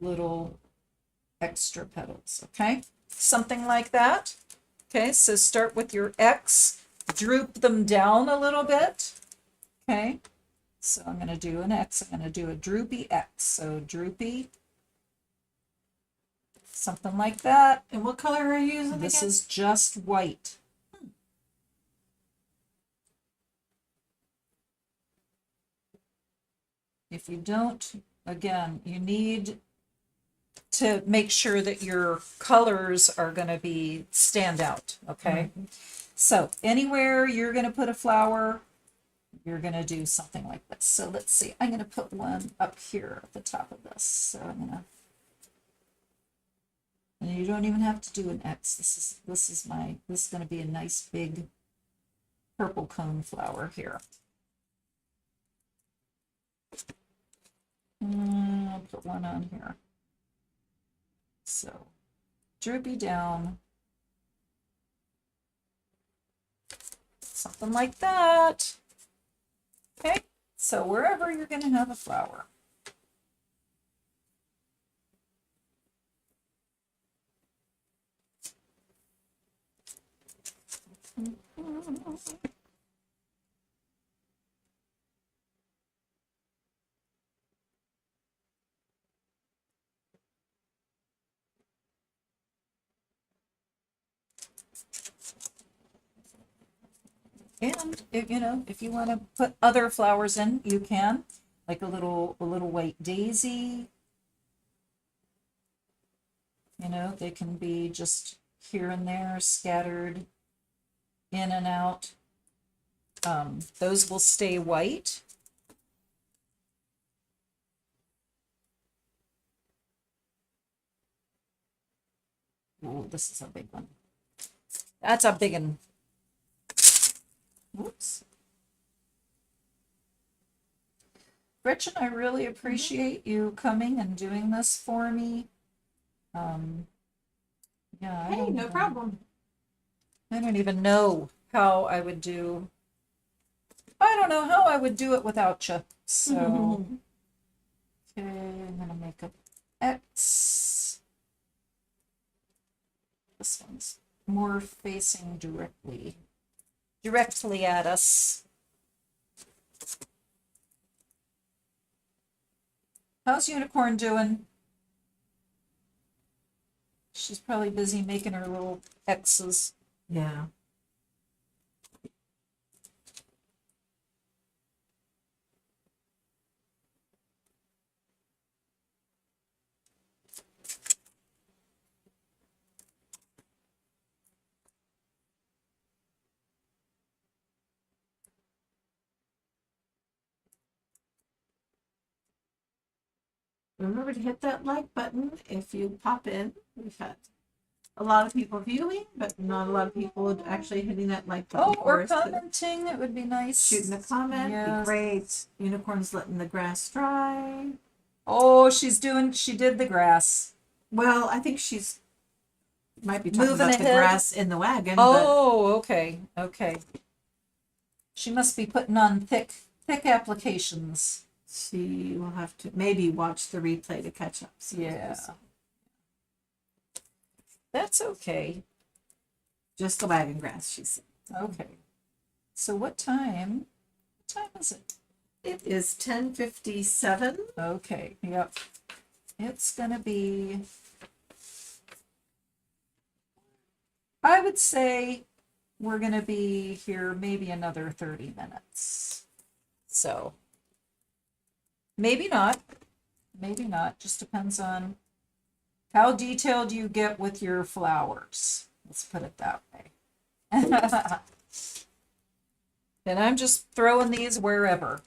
little extra petals, okay? Something like that. Okay, so start with your X, droop them down a little bit, okay? So I'm going to do an X, I'm going to do a droopy X, so droopy, something like that. And what color are you using This again? is just white. If you don't, again, you need to make sure that your colors are going to be stand out, okay? So anywhere you're going to put a flower, you're going to do something like this. So let's see, I'm going to put one up here at the top of this. So I'm going to, and you don't even have to do an X. This is going to be a nice big purple cone flower here. I'll put one on here. So droopy down, something like that. Okay, so wherever you're going to have a flower. And if, you know, if you want to put other flowers in, you can, like a little white daisy. You know, they can be just here and there, scattered in and out. Those will stay white. Oh, this is a big one. That's a big one. Whoops. Gretchen, I really appreciate you coming and doing this for me. Yeah, Hey, no problem. I don't even know how I would do. I don't know how I would do it without you. So, okay, I'm gonna make a X. This one's more facing directly at us. How's Unicorn doing? She's probably busy making her little X's. Yeah. Remember to hit that like button if you pop in. We've had a lot of people viewing, but not a lot of people actually hitting that like button. Oh, or commenting, it would be nice. Shooting a comment, Yes. be great. Unicorn's letting the grass dry. Oh, she did the grass. Well, I think she's might be talking Moving about the ahead. grass in the wagon. Oh, okay, okay. She must be putting on thick applications. She will have to maybe watch the replay to catch up. So Yeah. That's okay. just the wagon grass, she said. Okay. So what time is it? It is 10:57. Okay, yep. It's gonna be, I would say we're gonna be here maybe another 30 minutes. So maybe not, just depends on how detailed you get with your flowers. Let's put it that way. And I'm just throwing these wherever.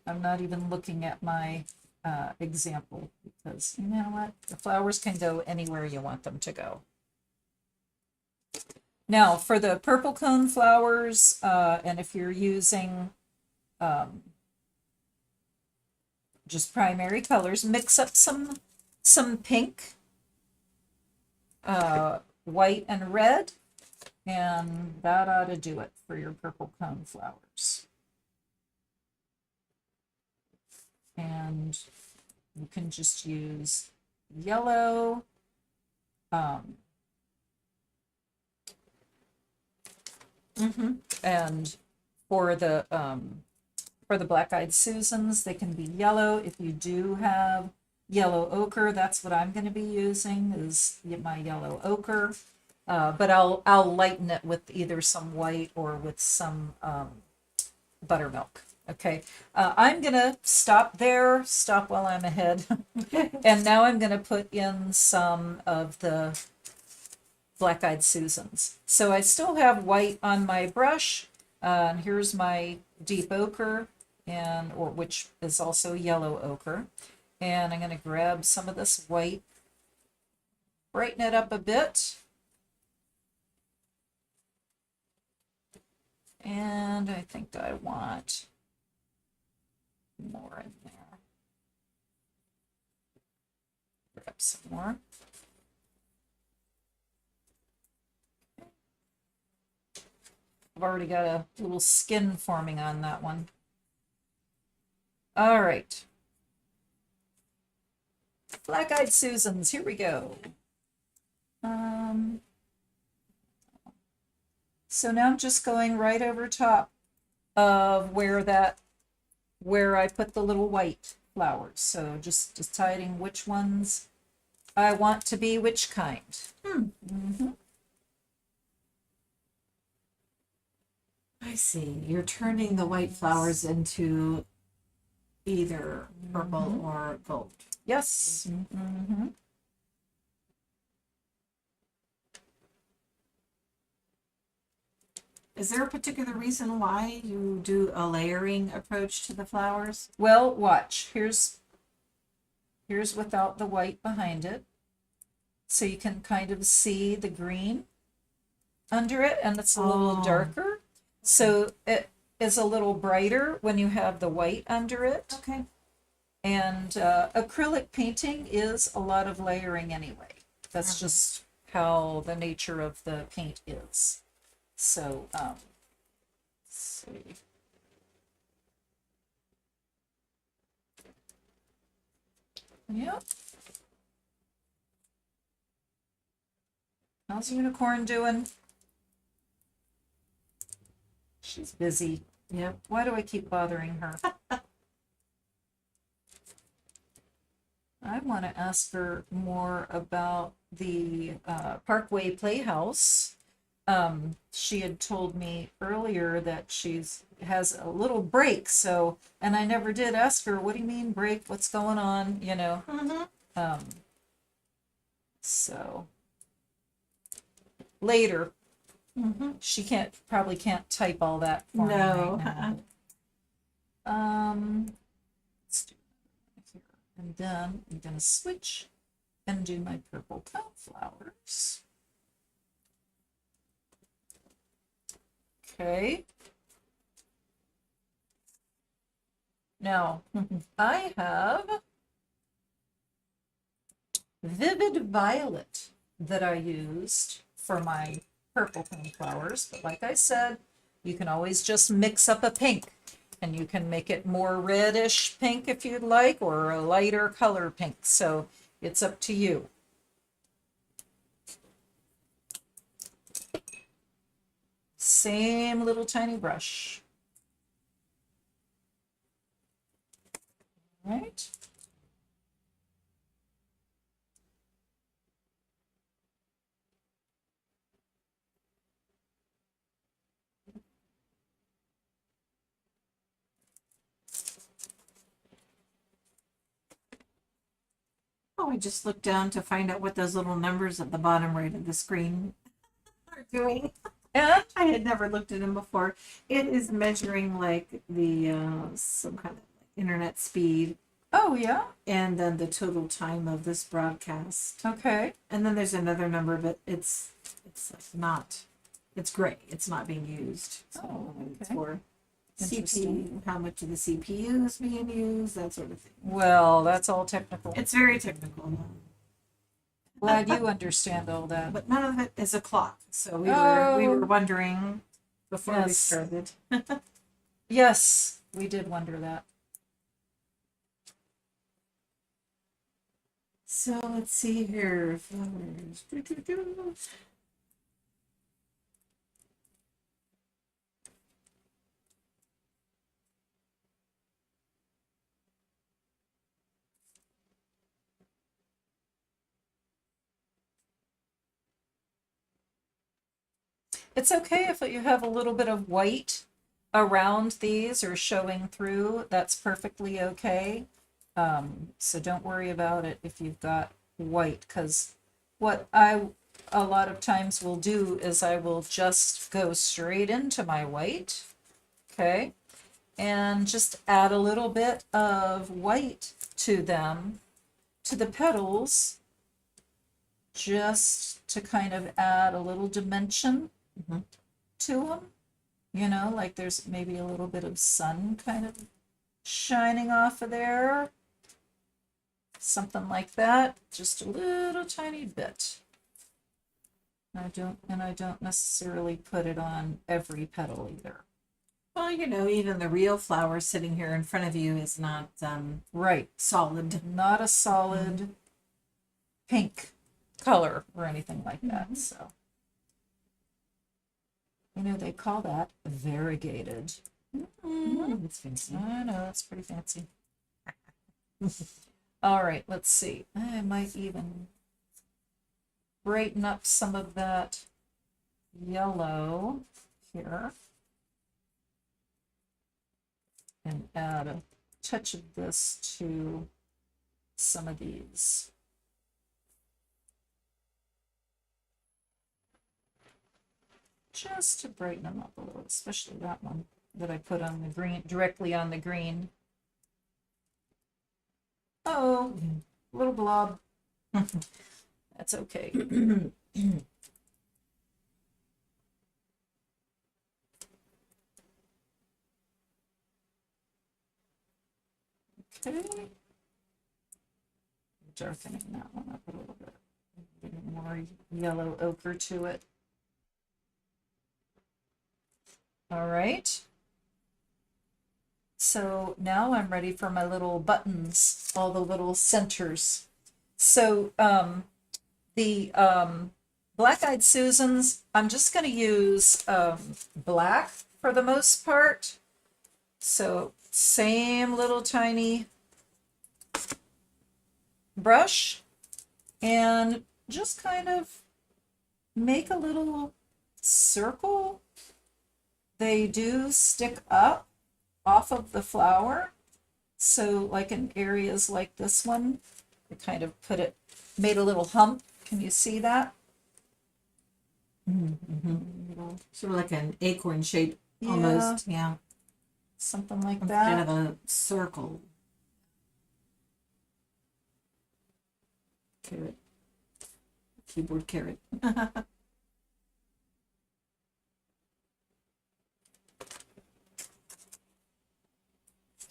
I'm not even looking at my example because you know what? The flowers can go anywhere you want them to go. Now for the purple cone flowers, and if you're using just primary colors, mix up some pink, white and red, and that ought to do it for your purple cone flowers. And you can just use yellow, and for the black-eyed Susans, they can be yellow. If you do have yellow ochre, that's what I'm going to be using, is my yellow ochre. But I'll lighten it with either some white or with some buttermilk. Okay, I'm gonna stop while I'm ahead. And now I'm gonna put in some of the black-eyed Susans. So I still have white on my brush, and here's my deep ochre, which is also yellow ochre. And I'm gonna grab some of this white, brighten it up a bit. And I think I want more in there. Grab some more. I've already got a little skin forming on that one. All right. Black-eyed Susans, here we go. So now I'm just going right over top of where I put the little white flowers. So just deciding which ones I want to be which kind. see. You're turning the white flowers into either purple or gold. Yes. Mm-hmm. Is there a particular reason why you do a layering approach to the flowers? Well, watch. Here's without the white behind it. So you can kind of see the green under it, and it's a little darker. So it is a little brighter when you have the white under it. Okay. And acrylic painting is a lot of layering anyway. That's just how the nature of the paint is. So, let's see. Yep. How's Unicorn doing? She's busy. Yep. Why do I keep bothering her? I want to ask her more about the Parkway Playhouse. She had told me earlier that has a little break, so, and I never did ask her, what do you mean break? What's going on? You know? So later, she probably can't type all that for me right now. Let's do it here. And then I'm gonna switch and do my purple flowers. Okay. Now, I have Vivid Violet that I used for my purple flowers, but like I said, you can always just mix up a pink, and you can make it more reddish pink if you'd like, or a lighter color pink, so it's up to you. Same little tiny brush. All right. Oh, I just looked down to find out what those little numbers at the bottom right of the screen are doing. And I had never looked at them before. It is measuring like the some kind of internet speed, oh yeah, and then the total time of this broadcast. okay. And then there's another number, but it's like not. It's gray. It's not being used. So Oh, it's okay. for Interesting. CPU, how much of the CPU is being used, that sort of thing. Well, that's all technical. It's very technical, Glad you understand all that. but none of it is a clock. So we Oh. were wondering before we Yes. started. Yes, we did wonder that. So let's see here. Flowers. Doo-doo-doo. It's okay if you have a little bit of white around these or showing through. That's perfectly okay. So don't worry about it if you've got white, because what I a lot of times will do is I will just go straight into my white, okay, and just add a little bit of white to them, to the petals, just to kind of add a little dimension to them. You know, like there's maybe a little bit of sun kind of shining off of there. Something like that, just a little tiny bit. I don't necessarily put it on every petal either. Well, you know, even the real flower sitting here in front of you is not Right, solid. not a solid pink color or anything like that. So, you know, they call that variegated. It's fancy. I know, it's pretty fancy. All right, let's see. I might even brighten up some of that yellow here. and add a touch of this to some of these. Just to brighten them up a little, especially that one that I put on the green, directly on the green. Oh, little blob. That's okay. Okay. Darkening that one up a little bit. Getting more yellow ochre to it. All right. So now I'm ready for my little buttons, all the little centers. So the Black-Eyed Susans, I'm just going to use black for the most part. So same little tiny brush, and just kind of make a little circle. They do stick up off of the flower, so like in areas like this one, I kind of made a little hump. Can you see that? Sort of like an acorn shape, Yeah. almost. Yeah. Something like Kind that. of a circle. Carrot. Keyboard carrot.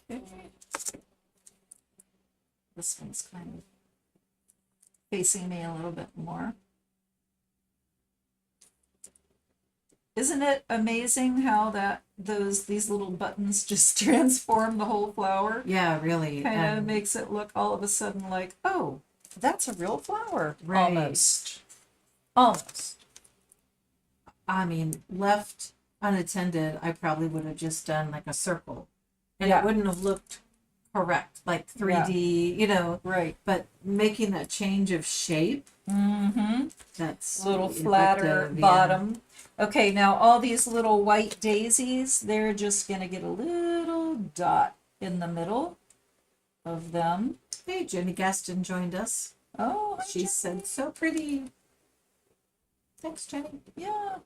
Okay. This one's kind of facing me a little bit more. Isn't it amazing how these little buttons just transform the whole flower? Yeah, really. Kind of makes it look all of a sudden like, oh, that's a real flower. Right. Almost. Almost. I mean, left unattended, I probably would have just done like a circle. And Yeah. it wouldn't have looked correct, like 3D, you know. Right. But making that change of shape, Mm-hmm. that's A little really flatter effective, yeah. bottom. Okay, now all these little white daisies, they're just going to get a little dot in the middle of them. Hey, Jenny Gaston joined us. Oh, hi, She Jenny. said, so pretty. Thanks, Jenny. Yeah.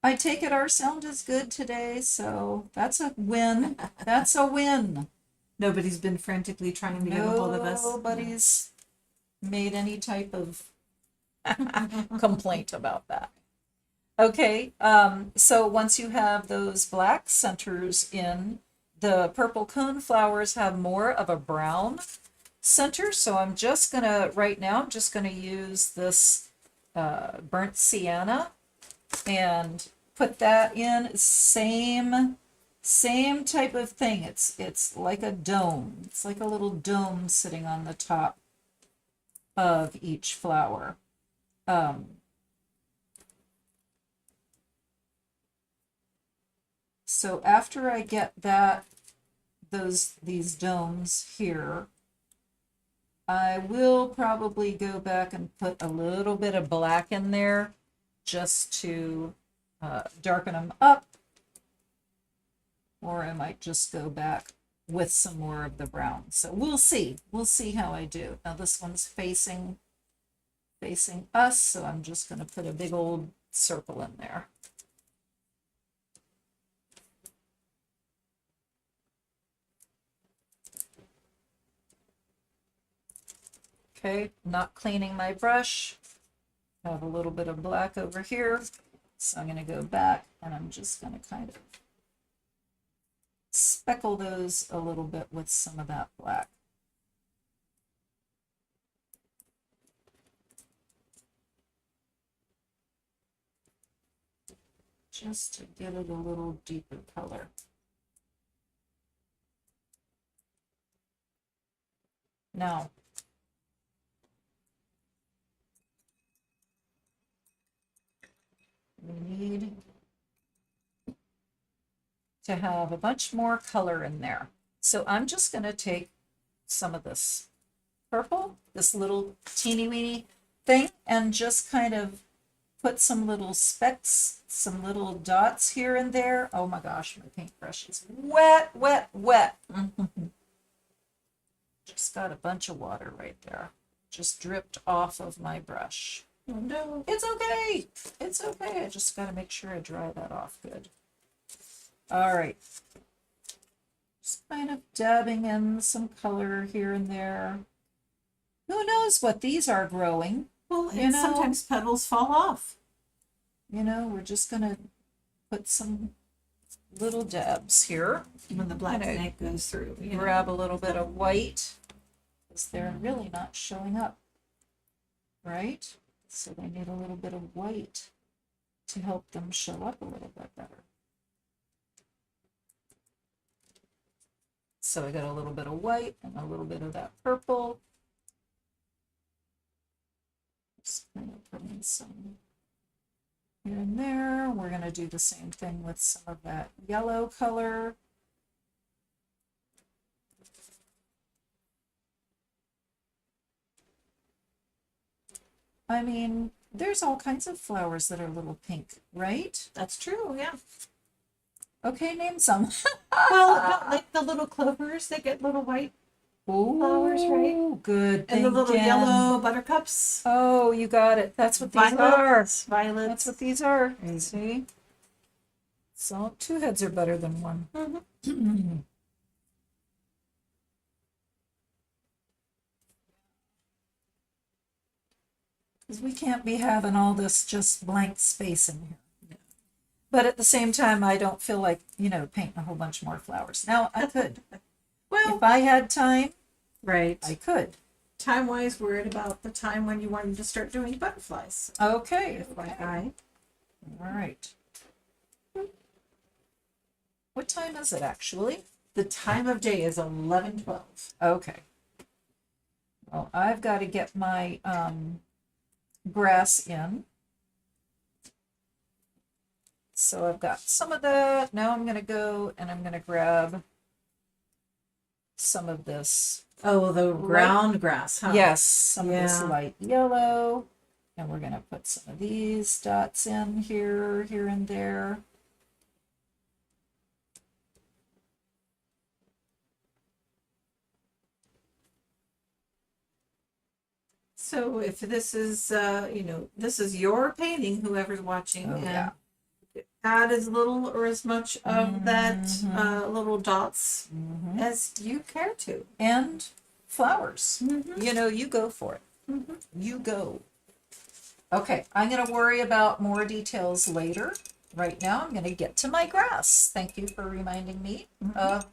I take it our sound is good today, so that's a win. That's a win. Nobody's been frantically trying to get a hold of us. Nobody's made any type of complaint about that. Okay, so once you have those black centers in, the purple cone flowers have more of a brown center, so I'm just gonna, right now, I'm just gonna use this burnt sienna and put that in. Same type of thing. It's like a dome. It's like a little dome sitting on the top of each flower. So after I get these domes here, I will probably go back and put a little bit of black in there just to darken them up, or I might just go back with some more of the brown. So we'll see how I do. Now this one's facing us, so I'm just going to put a big old circle in there. Okay, not cleaning my brush. I have a little bit of black over here, so I'm going to go back and I'm just going to kind of speckle those a little bit with some of that black. Just to get it a little deeper color. Now, we need to have a bunch more color in there. So I'm just going to take some of this purple, this little teeny weeny thing, and just kind of put some little specks, some little dots here and there. Oh my gosh, my paintbrush is wet, wet, wet. Just got a bunch of water right there. Just dripped off of my brush. Oh, no. It's okay. It's okay. I just got to make sure I dry that off good. All right. Just kind of dabbing in some color here and there. Who knows what these are growing? Well, You and know- sometimes petals fall off. You know, we're just going to put some little dabs here. When the black Okay. snake goes through. You know. Grab a little bit of white because they're really not showing up, right? So they need a little bit of white to help them show up a little bit better. So I got a little bit of white and a little bit of that purple. Just kind of putting some here and there. We're going to do the same thing with some of that yellow color. I mean, there's all kinds of flowers that are a little pink, right? That's true, yeah. Okay, name some. Well, like the little clovers, they get little white, flowers, right? Oh, good. and the little thinking. yellow buttercups. Oh, you got it. That's what these are. Violets. Violets. That's what these are. Right. See? So two heads are better than one. Mhm. Because we can't be having all this just blank space in here. But at the same time, I don't feel like, painting a whole bunch more flowers. Now, I could. Well, If I had time, right. I could. Time-wise, we're at about the time when you wanted to start doing butterflies. Okay. FYI. All right. What time is it actually? The time of day is 11:12. Okay. Well, I've got to get my grass in. So I've got some of that. Now I'm going to go and I'm going to grab some of this. Oh, the ground grass, huh? Yes, some of this Yeah. light yellow. And we're going to put some of these dots in here, here and there. So if this is, this is your painting, whoever's watching, Oh, and yeah. add as little or as much of that little dots Mhm. as you care to. And flowers. Mhm. You go for it. Mhm. You go. Okay, I'm going to worry about more details later. Right now, I'm going to get to my grass. Thank you for reminding me of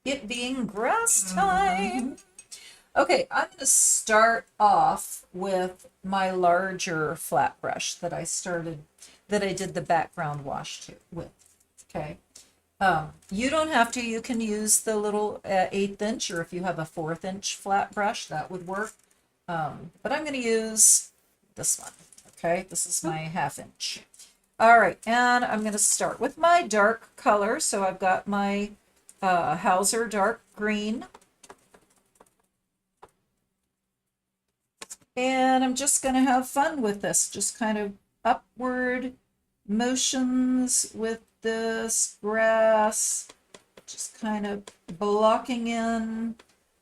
it being grass time. Okay, I'm going to start off with my larger flat brush that I did the background wash with. Okay. You don't have to. You can use the little 1/8 inch, or if you have a 1/4 inch flat brush, that would work. But I'm going to use this one. Okay, this is my 1/2 inch. All right, and I'm going to start with my dark color. So I've got my Hauser dark green. And I'm just going to have fun with this, just kind of upward motions with this grass, just kind of blocking in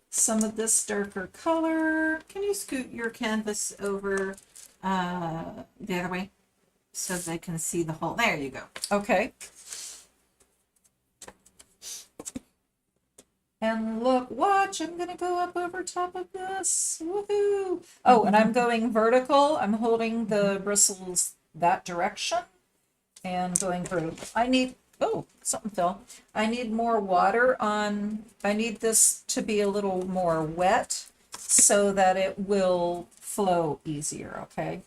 some of this darker color. Can you scoot your canvas over the other way so they can see the whole? There you go. Okay. And look, watch, I'm going to go up over top of this. Woohoo! Oh, and I'm going vertical. I'm holding the bristles that direction and going vertical. Something fell. I need more water I need this to be a little more wet so that it will flow easier, okay?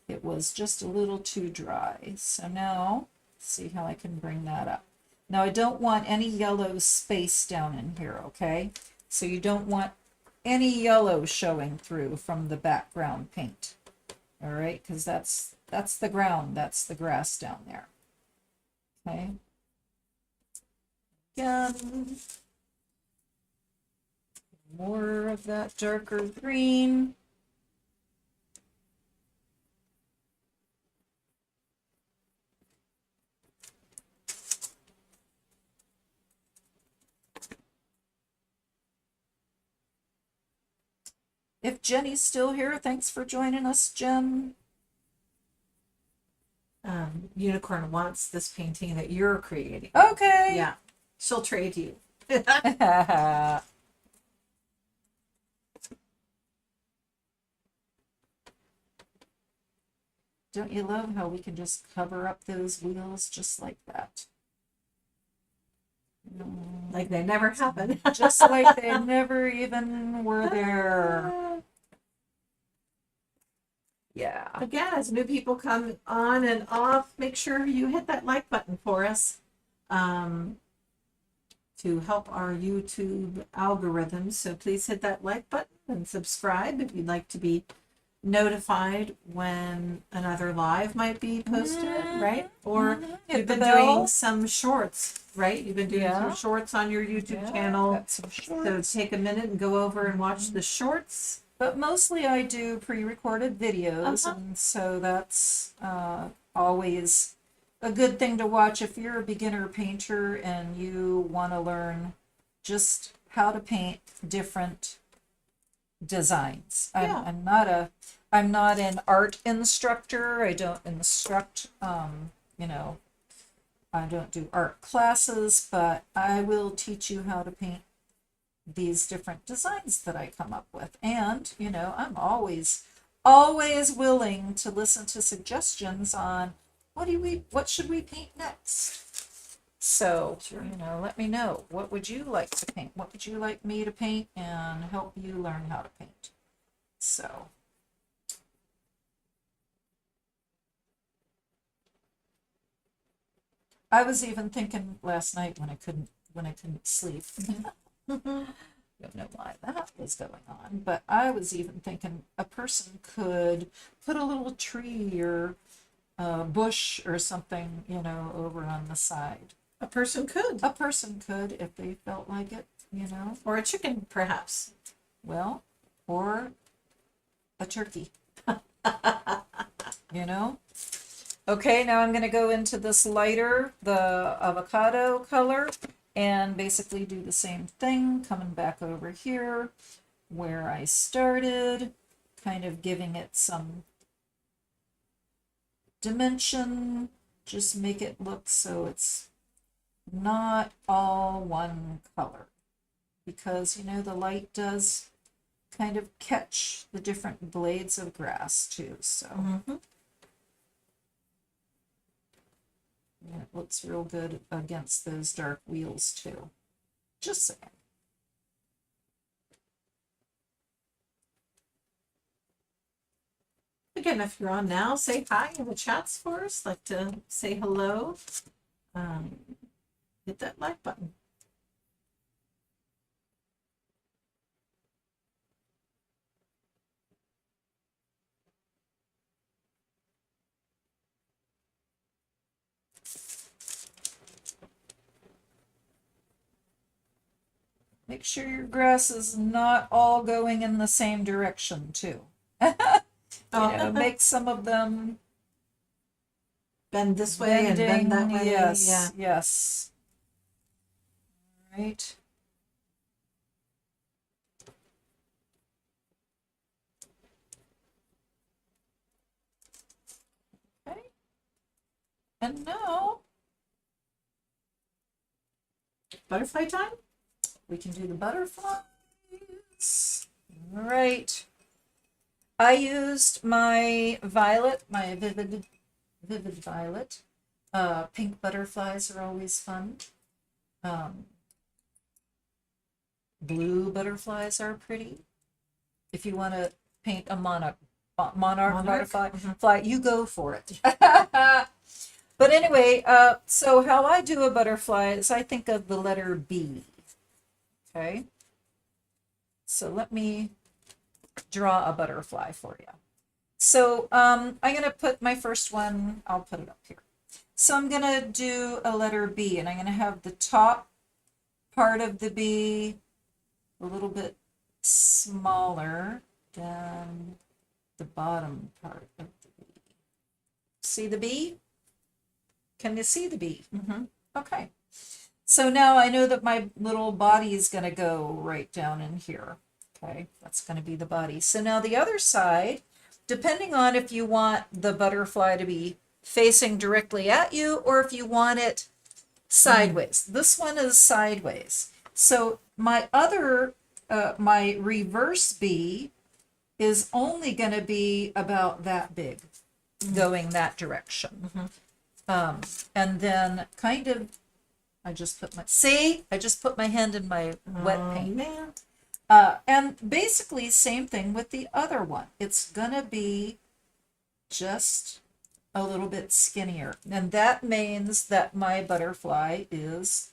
It was just a little too dry. So now, see how I can bring that up. Now I don't want any yellow space down in here, okay? So you don't want any yellow showing through from the background paint. All right, because that's the ground, that's the grass down there. Okay. Again, more of that darker green. If Jenny's still here, thanks for joining us, Jen. Unicorn wants this painting that you're creating. Okay. Yeah, she'll trade you. Don't you love how we can just cover up those wheels just like that? Like they never happened. Just like they never even were there. Yeah. Again, as new people come on and off, make sure you hit that like button for us to help our YouTube algorithm. So please hit that like button and subscribe if you'd like to be notified when another live might be posted, right? Or Hit you've the been bell. doing some shorts, right? You've been doing Yeah. some shorts on your YouTube Yeah, channel. got some So shorts. take a minute and go over and watch the shorts. But mostly I do pre-recorded videos, and so that's always a good thing to watch if you're a beginner painter and you want to learn just how to paint different designs. Yeah. I'm not an art instructor. I don't instruct, I don't do art classes, but I will teach you how to paint these different designs that I come up with. And, I'm always willing to listen to suggestions on what should we paint next? So, let me know. What would you like to paint? What would you like me to paint and help you learn how to paint? So, I was even thinking last night when I couldn't sleep. Don't know why that was going on, but I was even thinking a person could put a little tree or a bush or something, over on the side. A person could. A person could if they felt like it, Or a chicken, perhaps. well, or a turkey, Okay, now I'm going to go into this lighter, the avocado color, and basically do the same thing, coming back over here where I started, kind of giving it some dimension, just make it look so it's not all one color, because the light does kind of catch the different blades of grass too, so and it looks real good against those dark wheels too. Just saying. Again, if you're on now, say hi in the chats for us. Like to say hello. Hit that like button. Make sure your grass is not all going in the same direction too. Make some of them Bend this way and bend that way. Yes, Yeah. yes. All right. Okay. And now Butterfly time? we can do the butterflies. All right. I used my violet, my vivid violet. Pink butterflies are always fun. Blue butterflies are pretty. If you want to paint a monarch butterfly, you go for it. But anyway, so how I do a butterfly is I think of the letter B. Okay. So let me draw a butterfly for you. So I'm going to put my first one, I'll put it up here. So I'm going to do a letter B, and I'm going to have the top part of the B a little bit smaller than the bottom part of the B. See the B? Can you see the B? Okay. So now I know that my little body is going to go right down in here. Okay, that's going to be the body. So now the other side, depending on if you want the butterfly to be facing directly at you or if you want it sideways. This one is sideways. So my other, my reverse bee is only going to be about that big, going that direction. And then kind of, I just put my hand in my wet paint. Man. And basically same thing with the other one. It's gonna be just a little bit skinnier. And that means that my butterfly is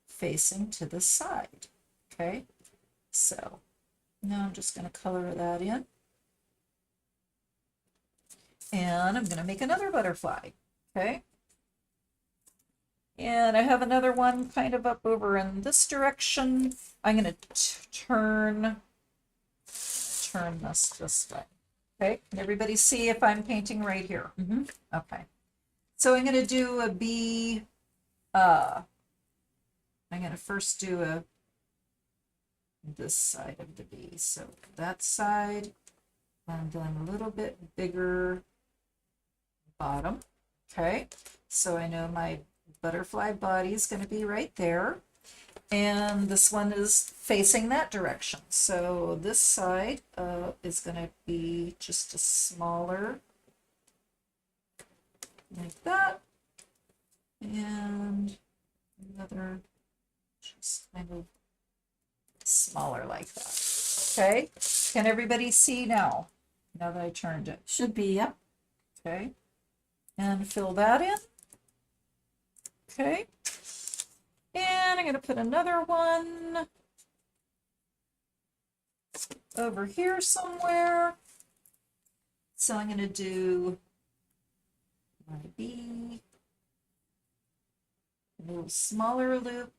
facing to the side. Okay, so now I'm just gonna color that in. And I'm gonna make another butterfly. Okay. And I have another one kind of up over in this direction. I'm going to turn this way. Okay, can everybody see if I'm painting right here? Okay. So I'm going to do a bee. I'm going to first do this side of the bee. So that side, and then a little bit bigger bottom. Okay, so I know my butterfly body is going to be right there, and this one is facing that direction. So this side is going to be just a smaller, like that, and another just kind of smaller like that. Okay, can everybody see now that I turned it? Should be, yep. Okay, and fill that in. Okay, and I'm going to put another one over here somewhere. So I'm going to do my bee, a little smaller loop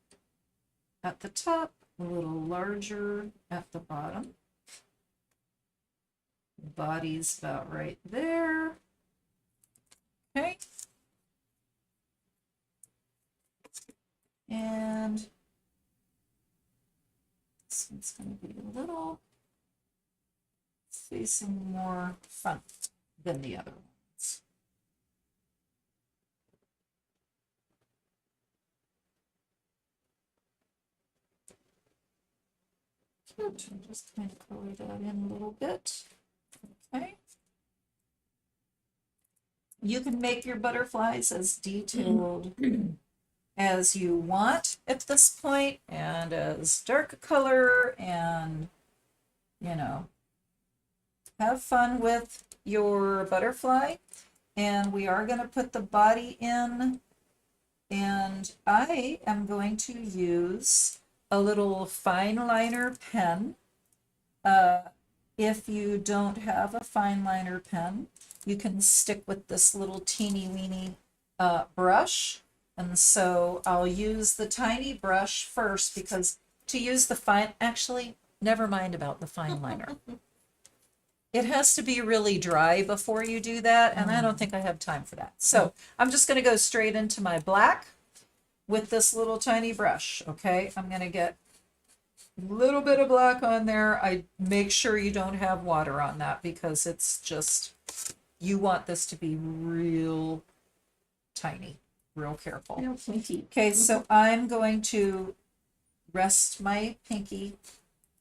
at the top, a little larger at the bottom. Body's about right there. Okay. And this one's going to be a little facing more front than the other ones. Good. I'll just kind of color that in a little bit. Okay. You can make your butterflies as detailed as you want at this point, and as dark a color, and you know, have fun with your butterfly. And we are going to put the body in, and I am going to use a little fine liner pen. If you don't have a fine liner pen, you can stick with this little teeny weeny brush. And so I'll use the tiny brush first, because to use the fine, actually, never mind about the fine liner. It has to be really dry before you do that, and I don't think I have time for that. So I'm just going to go straight into my black with this little tiny brush, okay? I'm going to get a little bit of black on there. I make sure you don't have water on that, because it's just, you want this to be real tiny. Real careful. Real pointy. Okay, so I'm going to rest my pinky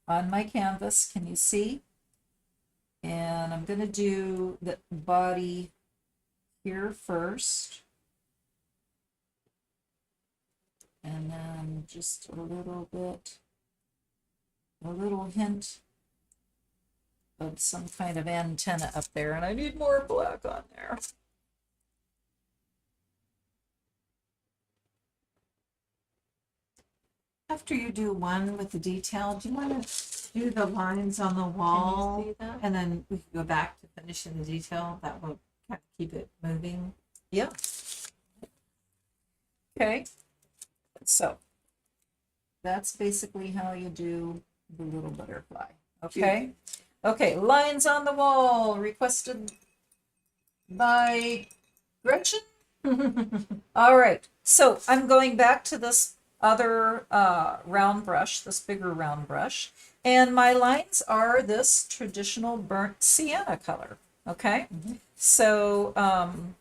on my canvas. Can you see? And I'm going to do the body here first. And then just a little bit, a little hint of some kind of antenna up there. And I need more black on there. After you do one with the detail, do you want to do the lines on the wall? Can you see that? And then we can go back to finishing the detail. That will kind of keep it moving. Yeah. Okay. So that's basically how you do the little butterfly. Okay. Okay. Lines on the wall requested by Gretchen. All right. So I'm going back to this other round brush, this bigger round brush, And my lines are this traditional burnt sienna color, okay? So I'm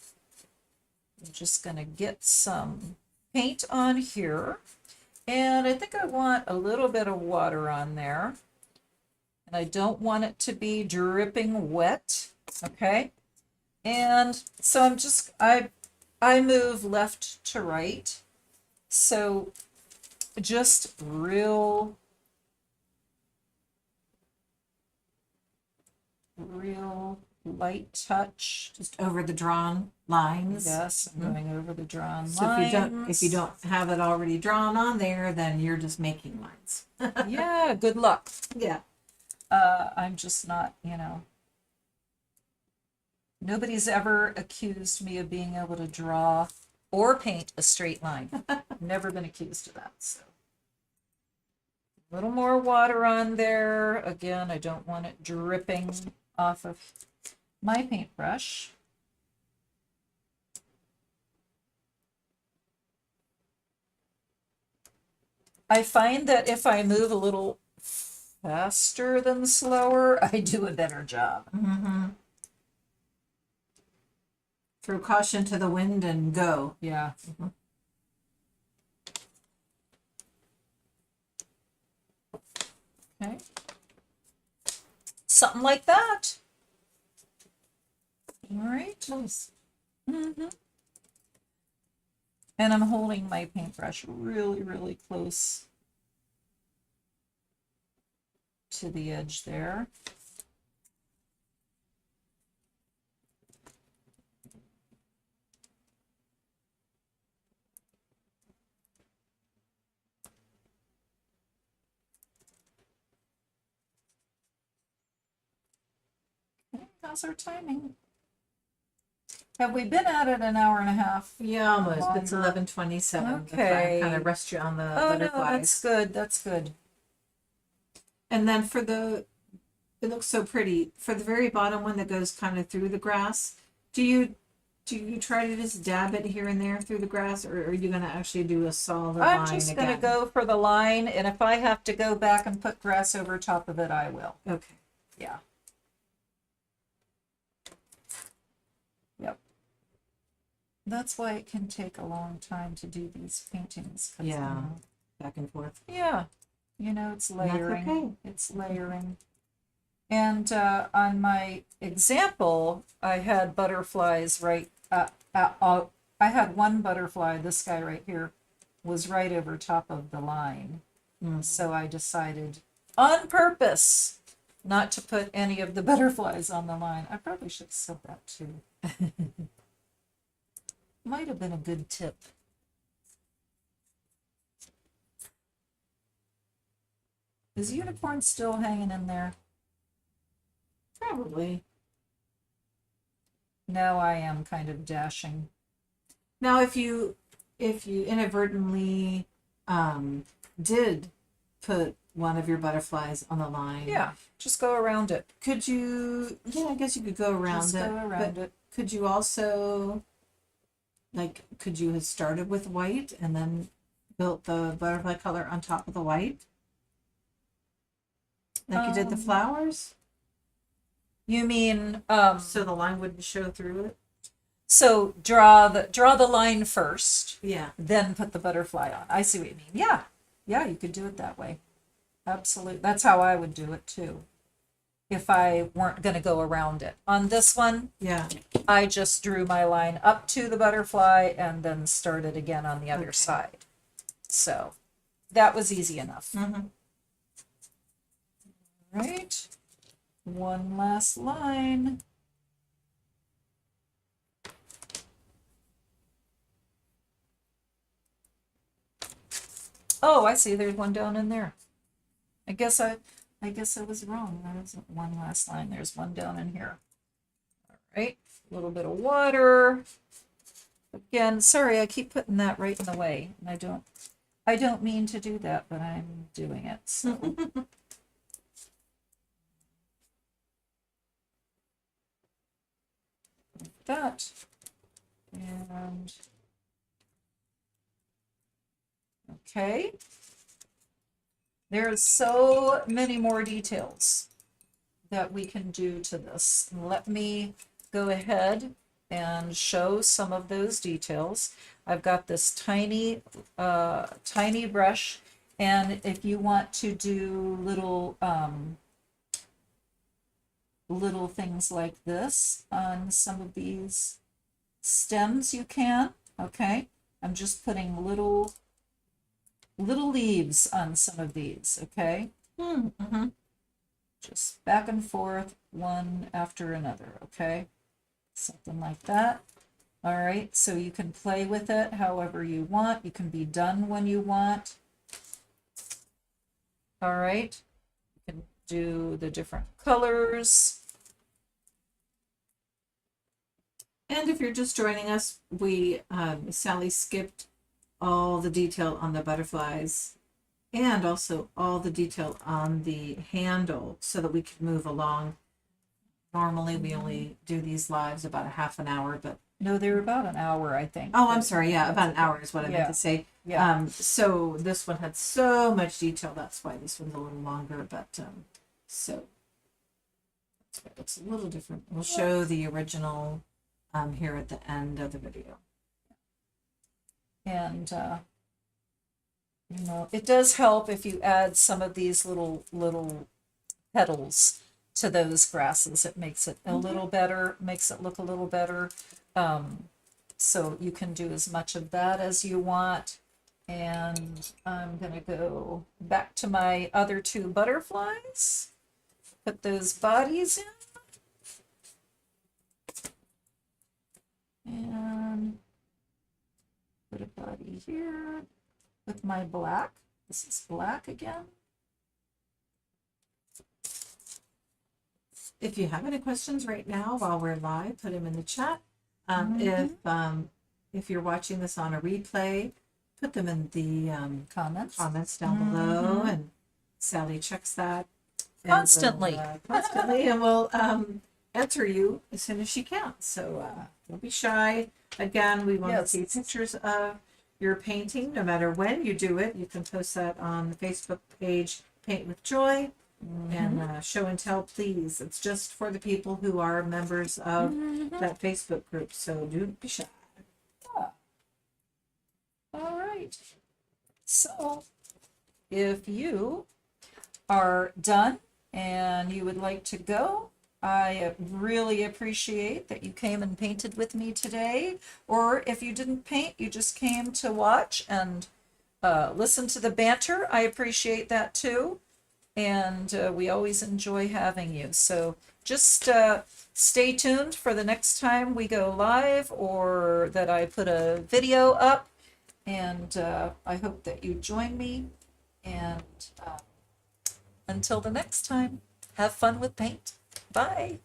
just gonna get some paint on here. And I think I want a little bit of water on there. And I don't want it to be dripping wet, okay? And so I move left to right. So just real light touch. Just over the drawn lines. Yes, I'm going over the drawn So lines. if you don't have it already drawn on there, then you're just making lines. Yeah, good luck. Yeah. I'm just not, nobody's ever accused me of being able to draw or paint a straight line. Never been accused of that. So a little more water on there. Again, I don't want it dripping off of my paintbrush. I find that if I move a little faster than slower, I do a better job. Mm-hmm. Throw caution to the wind and go. Yeah. Okay. Something like that. All right. Nice. Mm-hmm. And I'm holding my paintbrush really, really close to the edge there. Okay, how's our timing? Have we been at it an hour and a half? Yeah, almost. It's Longer. 11:27. Okay. Kind of rest you on the Oh, no, butterflies. that's good. That's good. And then it looks so pretty. For the very bottom one that goes kind of through the grass, do you try to just dab it here and there through the grass, or are you going to actually do a solid line I'm just going to again? go for the line, and if I have to go back and put grass over top of it, I will. Okay. Yeah. Yep. That's why it can take a long time to do these paintings. 'Cause, Yeah. Back and forth. Yeah. It's And that's layering. okay. It's layering. And on my example, I had butterflies right. I had one butterfly. This guy right here was right over top of the line. So I decided on purpose not to put any of the butterflies on the line. I probably should have said that too. Might have been a good tip. Is Unicorn still hanging in there? Probably. Now I am kind of dashing. Now, if you inadvertently did put one of your butterflies on the line, Yeah, just go around it. could you? Yeah, I guess you could go around Just it. go around but it. could you also, could you have started with white and then built the butterfly color on top of the white, like you did the flowers? You mean So the line wouldn't show through it. so draw the line first, Yeah. then put the butterfly on. I see what you mean. Yeah. Yeah, you could do it that way. Absolutely. That's how I would do it too. If I weren't going to go around it. On this one, Yeah. I just drew my line up to the butterfly and then started again on the other Okay. side. So that was easy enough. Mm-hmm. Right. One last line. Oh, I see. There's one down in there. I guess I was wrong. There isn't one last line. There's one down in here. All right. A little bit of water. Again, sorry, I keep putting that right in the way, and I don't mean to do that, but I'm doing it. So. That and okay, There's so many more details that we can do to this. Let me go ahead and show some of those details. I've got this tiny brush, and if you want to do little things like this on some of these stems, you can. Okay, I'm just putting little leaves on some of these. Okay, just back and forth, one after another. Okay, something like that. All right, so you can play with it however you want. You can be done when you want. All right, you can do the different colors. And if you're just joining us, we Sally skipped all the detail on the butterflies and also all the detail on the handle so that we could move along. Normally we only do these lives about a half an hour, but No, they're about an hour, I think. oh, I'm sorry. Yeah, about an hour is what I meant Yeah. to say. Yeah. So this one had so much detail. That's why this one's a little longer. But so that's why it looks a little different. We'll show the original here at the end of the video. And it does help if you add some of these little petals to those grasses. It makes it a little better, makes it look a little better. So you can do as much of that as you want. And I'm gonna go back to my other two butterflies, put those bodies in. And put a body here with my black. This is black again. If you have any questions right now while we're live, put them in the chat. If you're watching this on a replay, put them in the comments down below, and Sally checks that Constantly. and we'll answer you as soon as she can. So don't be shy. Again, we want to see pictures of your painting, no matter when you do it. You can post that on the Facebook page, Paint with Joy, and show and tell, please. It's just for the people who are members of that Facebook group. So do be shy. All right. So if you are done and you would like to go, I really appreciate that you came and painted with me today. Or if you didn't paint, you just came to watch and listen to the banter. I appreciate that too. And we always enjoy having you. So just stay tuned for the next time we go live or that I put a video up. And I hope that you join me. And until the next time, have fun with paint. Bye.